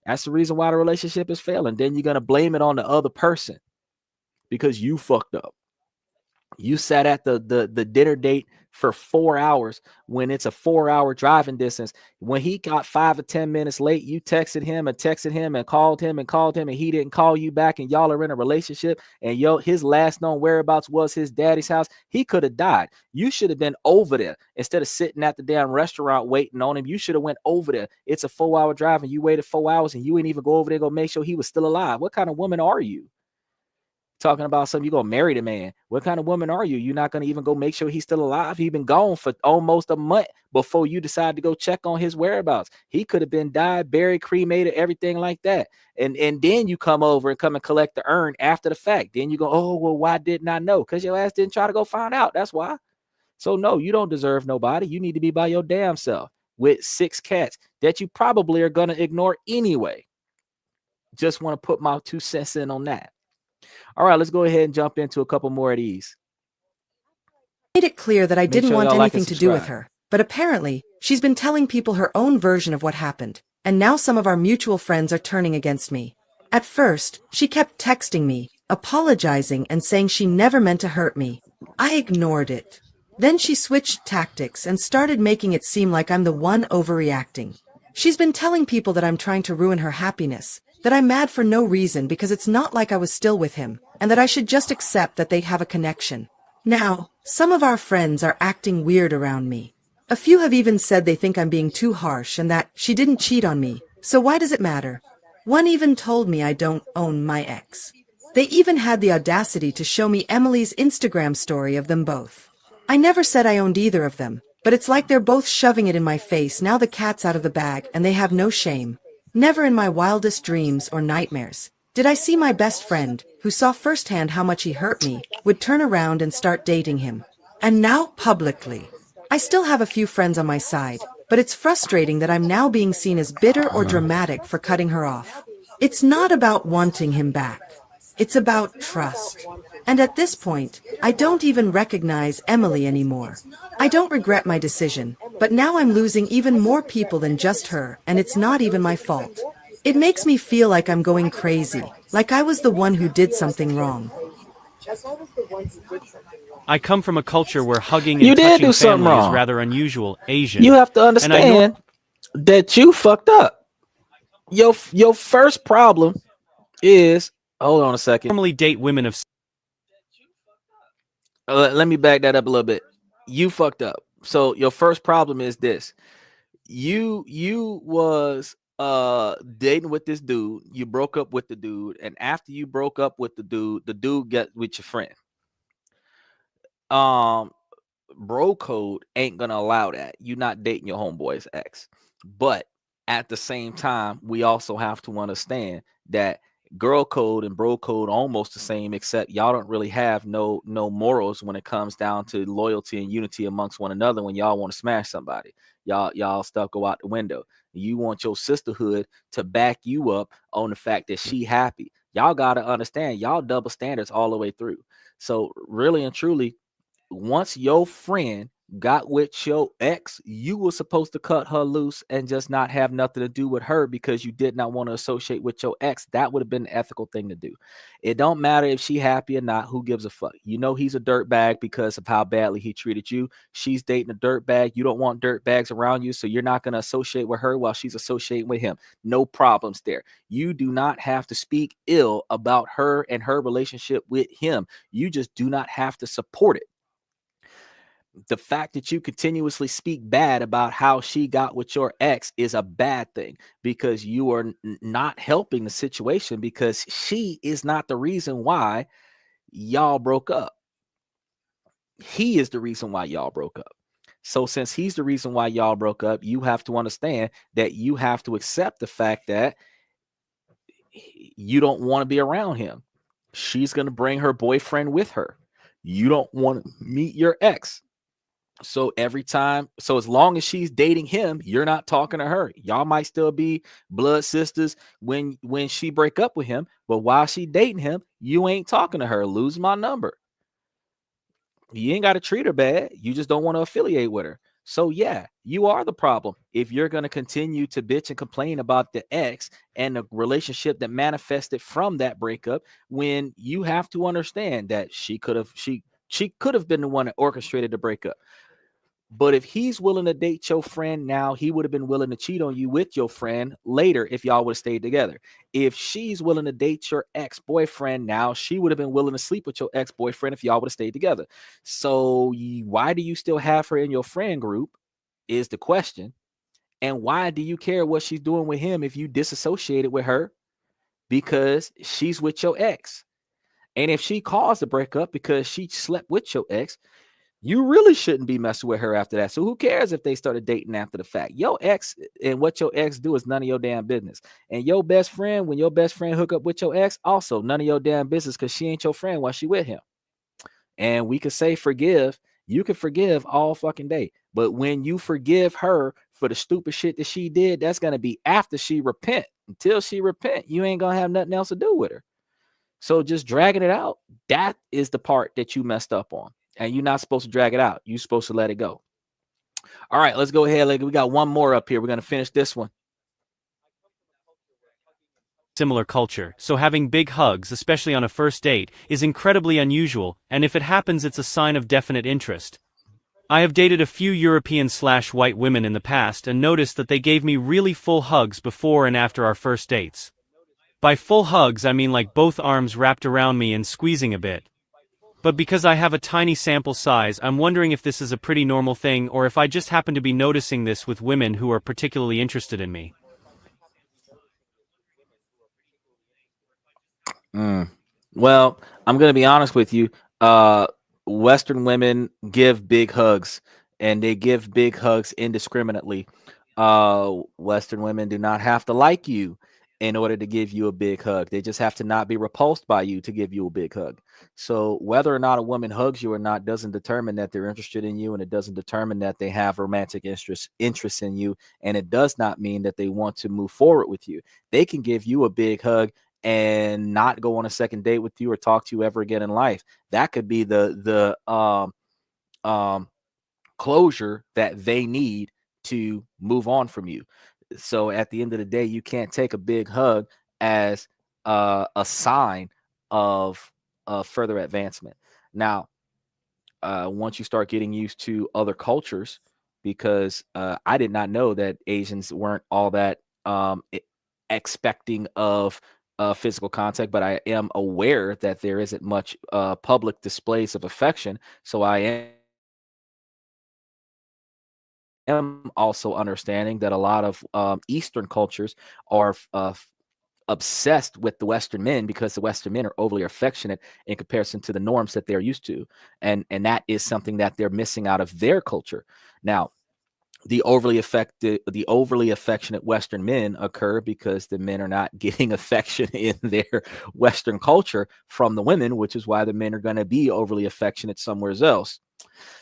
That's the reason why the relationship is failing. Then you're gonna blame it on the other person because you fucked up. You sat at the dinner date for 4 hours when it's a 4-hour driving distance. When he got 5 or 10 minutes late, you texted him and called him and he didn't call you back, and y'all are in a relationship, and his last known whereabouts was his daddy's house. He could have died. You should have been over there instead of sitting at the damn restaurant waiting on him. You should have went over there. It's a 4-hour drive and you waited 4 hours and you ain't even go over there go make sure he was still alive. What kind of woman are you? Talking about something, you're gonna marry the man. What kind of woman are you? You're not gonna even go make sure he's still alive. He's been gone for almost a month before you decide to go check on his whereabouts. He could have been died, buried, cremated, everything like that. And then you come over and come and collect the urn after the fact. Then you go, oh well, why didn't I know? Because your ass didn't try to go find out. That's why. So no, you don't deserve nobody. You need to be by your damn self with 6 cats that you probably are gonna ignore anyway. Just want to put my 2 cents in on that. All right, let's go ahead and jump into a couple more of these. Made it clear that I Make didn't sure want y'all like anything and to do with subscribe. her, but apparently, she's been telling people her own version of what happened, and now some of our mutual friends are turning against me. At first, she kept texting me, apologizing and saying she never meant to hurt me. I ignored it. Then she switched tactics and started making it seem like I'm the one overreacting. She's been telling people that I'm trying to ruin her happiness, that I'm mad for no reason because it's not like I was still with him, and that I should just accept that they have a connection. Now, some of our friends are acting weird around me. A few have even said they think I'm being too harsh and that she didn't cheat on me, so why does it matter? One even told me I don't own my ex. They even had the audacity to show me Emily's Instagram story of them both. I never said I owned either of them, but it's like they're both shoving it in my face now the cat's out of the bag and they have no shame. Never in my wildest dreams or nightmares did I see my best friend, who saw firsthand how much he hurt me, would turn around and start dating him. And now publicly. I still have a few friends on my side, but it's frustrating that I'm now being seen as bitter or dramatic for cutting her off. It's not about wanting him back. It's about trust. And at this point, I don't even recognize Emily anymore. I don't regret my decision, but now I'm losing even more people than just her, and it's not even my fault. It makes me feel like I'm going crazy, like I was the one who did something wrong. I come from a culture where hugging You and did touching do something family is wrong. rather unusual, Asian. You have to And I understand that you fucked up. Your first problem is, hold on a second. normally date women of Let me back that up a little bit. You fucked up. So your first problem is this. You was dating with this dude. You broke up with the dude, and after you broke up with the dude got with your friend. Bro code ain't gonna allow that. You're not dating your homeboy's ex. But at the same time, we also have to understand that girl code and bro code are almost the same, except y'all don't really have no morals when it comes down to loyalty and unity amongst one another. When y'all want to smash somebody, y'all stuff go out the window. You want your sisterhood to back you up on the fact that she happy. Y'all gotta understand, y'all double standards all the way through. So really and truly, once your friend got with your ex, you were supposed to cut her loose and just not have nothing to do with her because you did not want to associate with your ex. That would have been the ethical thing to do. It don't matter if she happy or not. Who gives a fuck? You know he's a dirtbag because of how badly he treated you. She's dating a dirtbag. You don't want dirtbags around you, so you're not going to associate with her while she's associating with him. No problems there. You do not have to speak ill about her and her relationship with him. You just do not have to support it. The fact that you continuously speak bad about how she got with your ex is a bad thing because you are not helping the situation, because she is not the reason why y'all broke up. He is the reason why y'all broke up. So since he's the reason why y'all broke up, you have to understand that you have to accept the fact that you don't want to be around him. She's going to bring her boyfriend with her. You don't want to meet your ex. So as long as she's dating him, you're not talking to her. Y'all might still be blood sisters when she break up with him, but while she dating him, you ain't talking to her. Lose my number. You ain't got to treat her bad. You just don't want to affiliate with her. So yeah, you are the problem if you're going to continue to bitch and complain about the ex and the relationship that manifested from that breakup, when you have to understand that she could have been the one that orchestrated the breakup. But if he's willing to date your friend now, he would have been willing to cheat on you with your friend later if y'all would have stayed together. If she's willing to date your ex-boyfriend now, she would have been willing to sleep with your ex-boyfriend if y'all would have stayed together. So why do you still have her in your friend group is the question. And why do you care what she's doing with him if you disassociated with her because she's with your ex? And if she caused the breakup because she slept with your ex, you really shouldn't be messing with her after that. So who cares if they started dating after the fact? Your ex and what your ex do is none of your damn business. And your best friend, when your best friend hook up with your ex, also none of your damn business because she ain't your friend while she with him. And we could say forgive. You can forgive all fucking day. But when you forgive her for the stupid shit that she did, that's going to be after she repent. Until she repent, you ain't going to have nothing else to do with her. So just dragging it out, that is the part that you messed up on. And you're not supposed to drag it out. You're supposed to let it go. All right, let's go ahead. We got one more up here. We're going to finish this one. Similar culture, so having big hugs, especially on a first date, is incredibly unusual, and if it happens, it's a sign of definite interest. I have dated a few European/white women in the past and noticed that they gave me really full hugs before and after our first dates. By full hugs, I mean like both arms wrapped around me and squeezing a bit. But because I have a tiny sample size, I'm wondering if this is a pretty normal thing or if I just happen to be noticing this with women who are particularly interested in me. Well, I'm going to be honest with you. Western women give big hugs, and they give big hugs indiscriminately. Western women do not have to like you in order to give you a big hug. They just have to not be repulsed by you to give you a big hug. So whether or not a woman hugs you or not doesn't determine that they're interested in you, and it doesn't determine that they have romantic interest in you, and it does not mean that they want to move forward with you. They can give you a big hug and not go on a second date with you or talk to you ever again in life. That could be the closure that they need to move on from you. So at the end of the day, you can't take a big hug as a sign of further advancement. Now, once you start getting used to other cultures, because I did not know that Asians weren't all that expecting of physical contact, but I am aware that there isn't much public displays of affection. So I am also understanding that a lot of Eastern cultures are obsessed with the Western men because the Western men are overly affectionate in comparison to the norms that they're used to. And that is something that they're missing out of their culture. Now, the overly affectionate Western men occur because the men are not getting affection in their Western culture from the women, which is why the men are going to be overly affectionate somewhere else.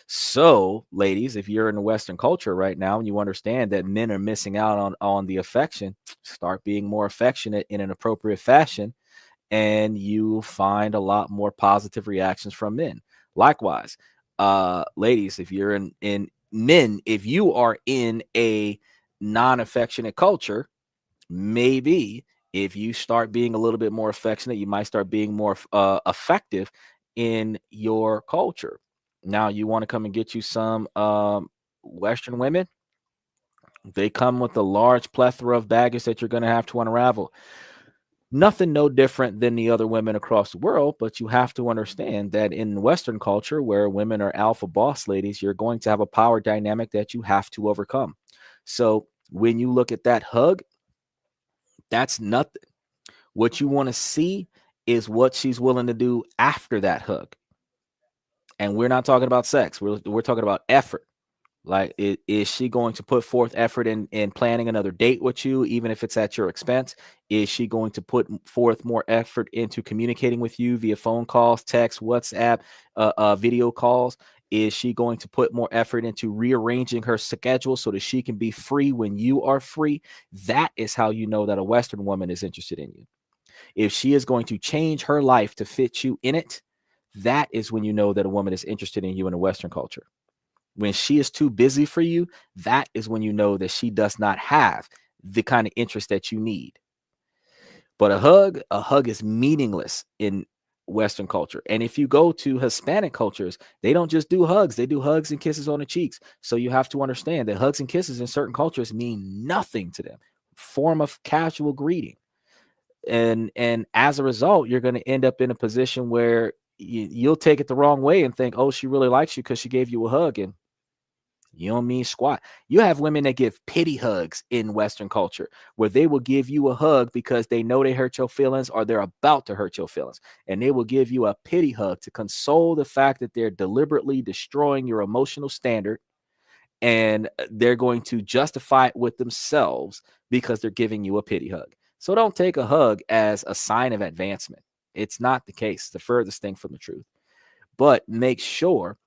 So, ladies, if you're in the Western culture right now and you understand that men are missing out on the affection, start being more affectionate in an appropriate fashion, and you find a lot more positive reactions from men. Likewise, ladies, if you're in men, if you are in a non-affectionate culture, maybe if you start being a little bit more affectionate, you might start being more effective in your culture. Now, you want to come and get you some Western women, they come with a large plethora of baggage that you're going to have to unravel. Nothing no different than the other women across the world, but you have to understand that in Western culture, where women are alpha boss ladies, you're going to have a power dynamic that you have to overcome. So when you look at that hug, that's nothing. What you want to see is what she's willing to do after that hug. And we're not talking about sex. We're talking about effort. Like, is she going to put forth effort in planning another date with you, even if it's at your expense? Is she going to put forth more effort into communicating with you via phone calls, text, WhatsApp, video calls? Is she going to put more effort into rearranging her schedule so that she can be free when you are free? That is how you know that a Western woman is interested in you. If she is going to change her life to fit you in it, that is when you know that a woman is interested in you in a Western culture. When she is too busy for you, that is when you know that she does not have the kind of interest that you need. But a hug is meaningless in Western culture. And if you go to Hispanic cultures, they don't just do hugs, they do hugs and kisses on the cheeks. So you have to understand that hugs and kisses in certain cultures mean nothing to them. Form of casual greeting. And as a result, you're going to end up in a position where you'll take it the wrong way and think, oh, she really likes you because she gave you a hug, and you don't mean squat. You have women that give pity hugs in Western culture, where they will give you a hug because they know they hurt your feelings or they're about to hurt your feelings. And they will give you a pity hug to console the fact that they're deliberately destroying your emotional standard. And they're going to justify it with themselves because they're giving you a pity hug. So don't take a hug as a sign of advancement. It's not the case. It's the furthest thing from the truth. But make sure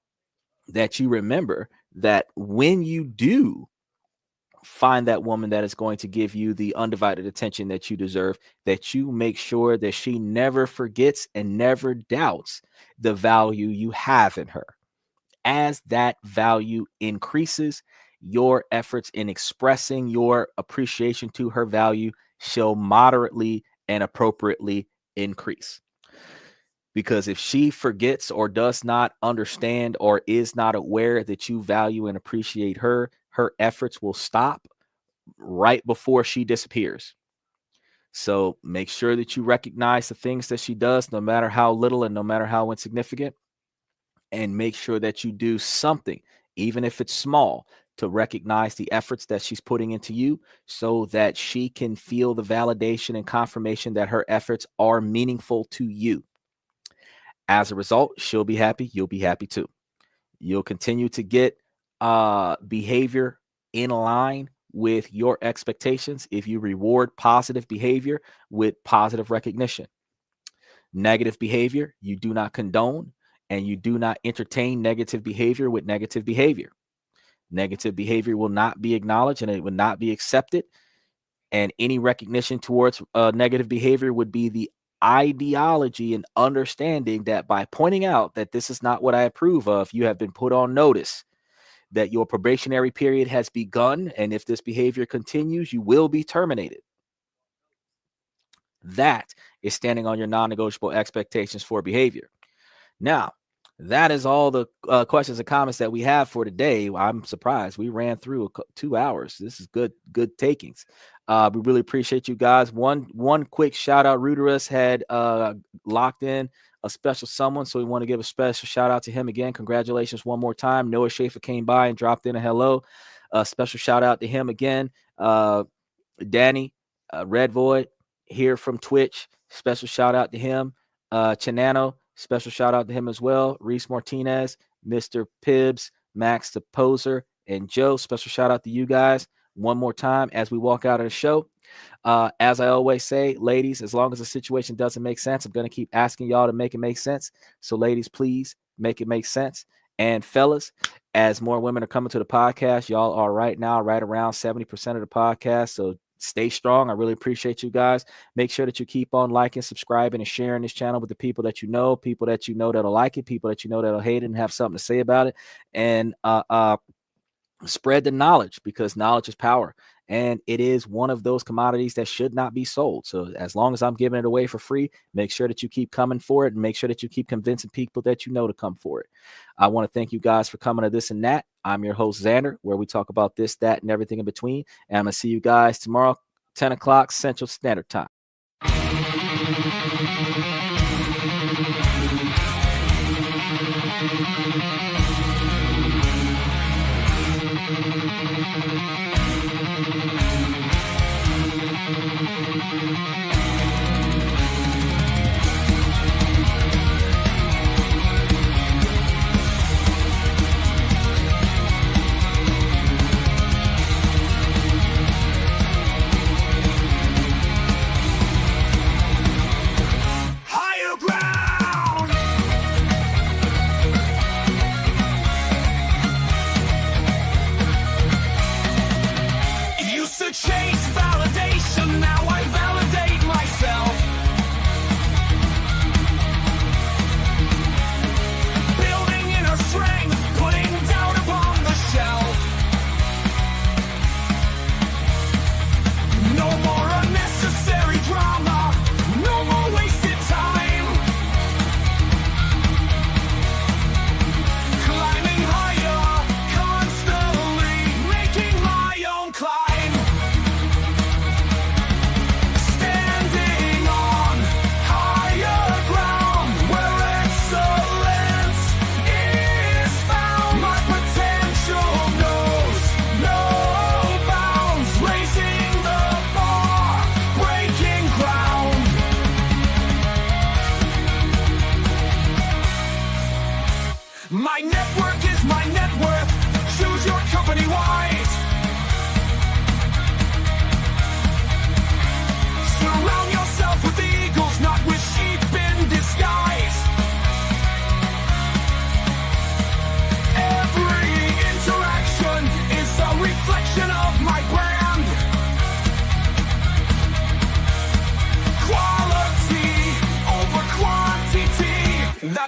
that you remember that when you do find that woman that is going to give you the undivided attention that you deserve, that you make sure that she never forgets and never doubts the value you have in her. As that value increases, your efforts in expressing your appreciation to her value shall moderately and appropriately increase. Because if she forgets or does not understand or is not aware that you value and appreciate her, her efforts will stop right before she disappears. So make sure that you recognize the things that she does, no matter how little and no matter how insignificant, and make sure that you do something, even if it's small, to recognize the efforts that she's putting into you so that she can feel the validation and confirmation that her efforts are meaningful to you. As a result, she'll be happy. You'll be happy too. You'll continue to get behavior in line with your expectations if you reward positive behavior with positive recognition. Negative behavior, you do not condone, and you do not entertain negative behavior with negative behavior. Negative behavior will not be acknowledged and it will not be accepted. And any recognition towards negative behavior would be the ideology and understanding that by pointing out that this is not what I approve of, you have been put on notice that your probationary period has begun, and if this behavior continues, you will be terminated. That is standing on your non-negotiable expectations for behavior. Now, that is all the questions and comments that we have for today. I'm surprised we ran through 2 hours. This is good takings. We really appreciate you guys. One quick shout out. Ruderus had locked in a special someone, so we want to give a special shout out to him again. Congratulations one more time. Noah Schaefer came by and dropped in a hello. A special shout out to him again. Danny Red Void here from Twitch. Special shout out to him. Chinano. Special shout out to him as well. Reese Martinez, Mr. Pibbs, Max the Poser, and Joe. Special shout out to you guys one more time as we walk out of the show. As I always say, ladies, as long as the situation doesn't make sense, I'm going to keep asking y'all to make it make sense. So ladies, please make it make sense. And fellas, as more women are coming to the podcast, y'all are right now right around 70% of the podcast. So stay strong. I really appreciate you guys. Make sure that you keep on liking, subscribing, and sharing this channel with the people that you know that'll like it, people that you know that'll hate it and have something to say about it. And spread the knowledge, because knowledge is power. And it is one of those commodities that should not be sold. So as long as I'm giving it away for free, make sure that you keep coming for it and make sure that you keep convincing people that you know to come for it. I want to thank you guys for coming to This and That. I'm your host, Xander, where we talk about this, that, and everything in between. And I'm going to see you guys tomorrow, 10 o'clock Central Standard Time. Higher ground! Used to chase validation, now I validate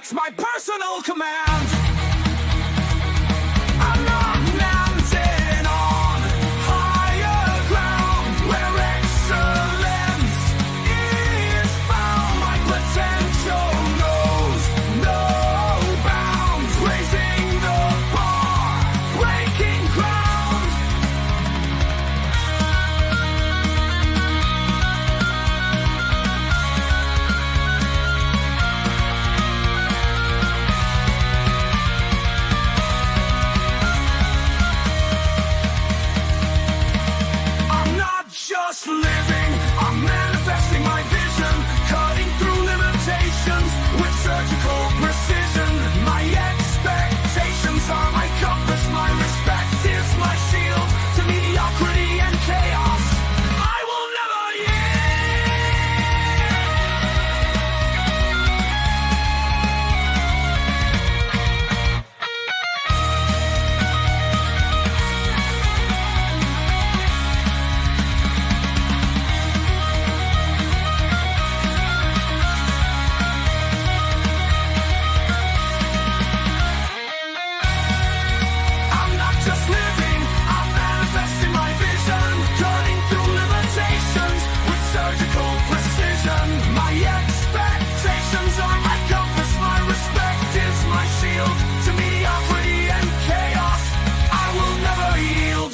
that's my personal command. I'm not mountain on higher ground where excellence is found. My potential knows no bounds, raising the bar, breaking ground. I'm not just living, I'm manifesting my vision, cutting through limitations with surgical precision. My expectations are my compass, my respect is my shield to mediocrity and chaos. I will never I'm not just living, I'm manifesting my vision, cutting through limitations with surgical precision. My expectations are my compass, my respect is my shield to mediocrity and chaos. I will never yield.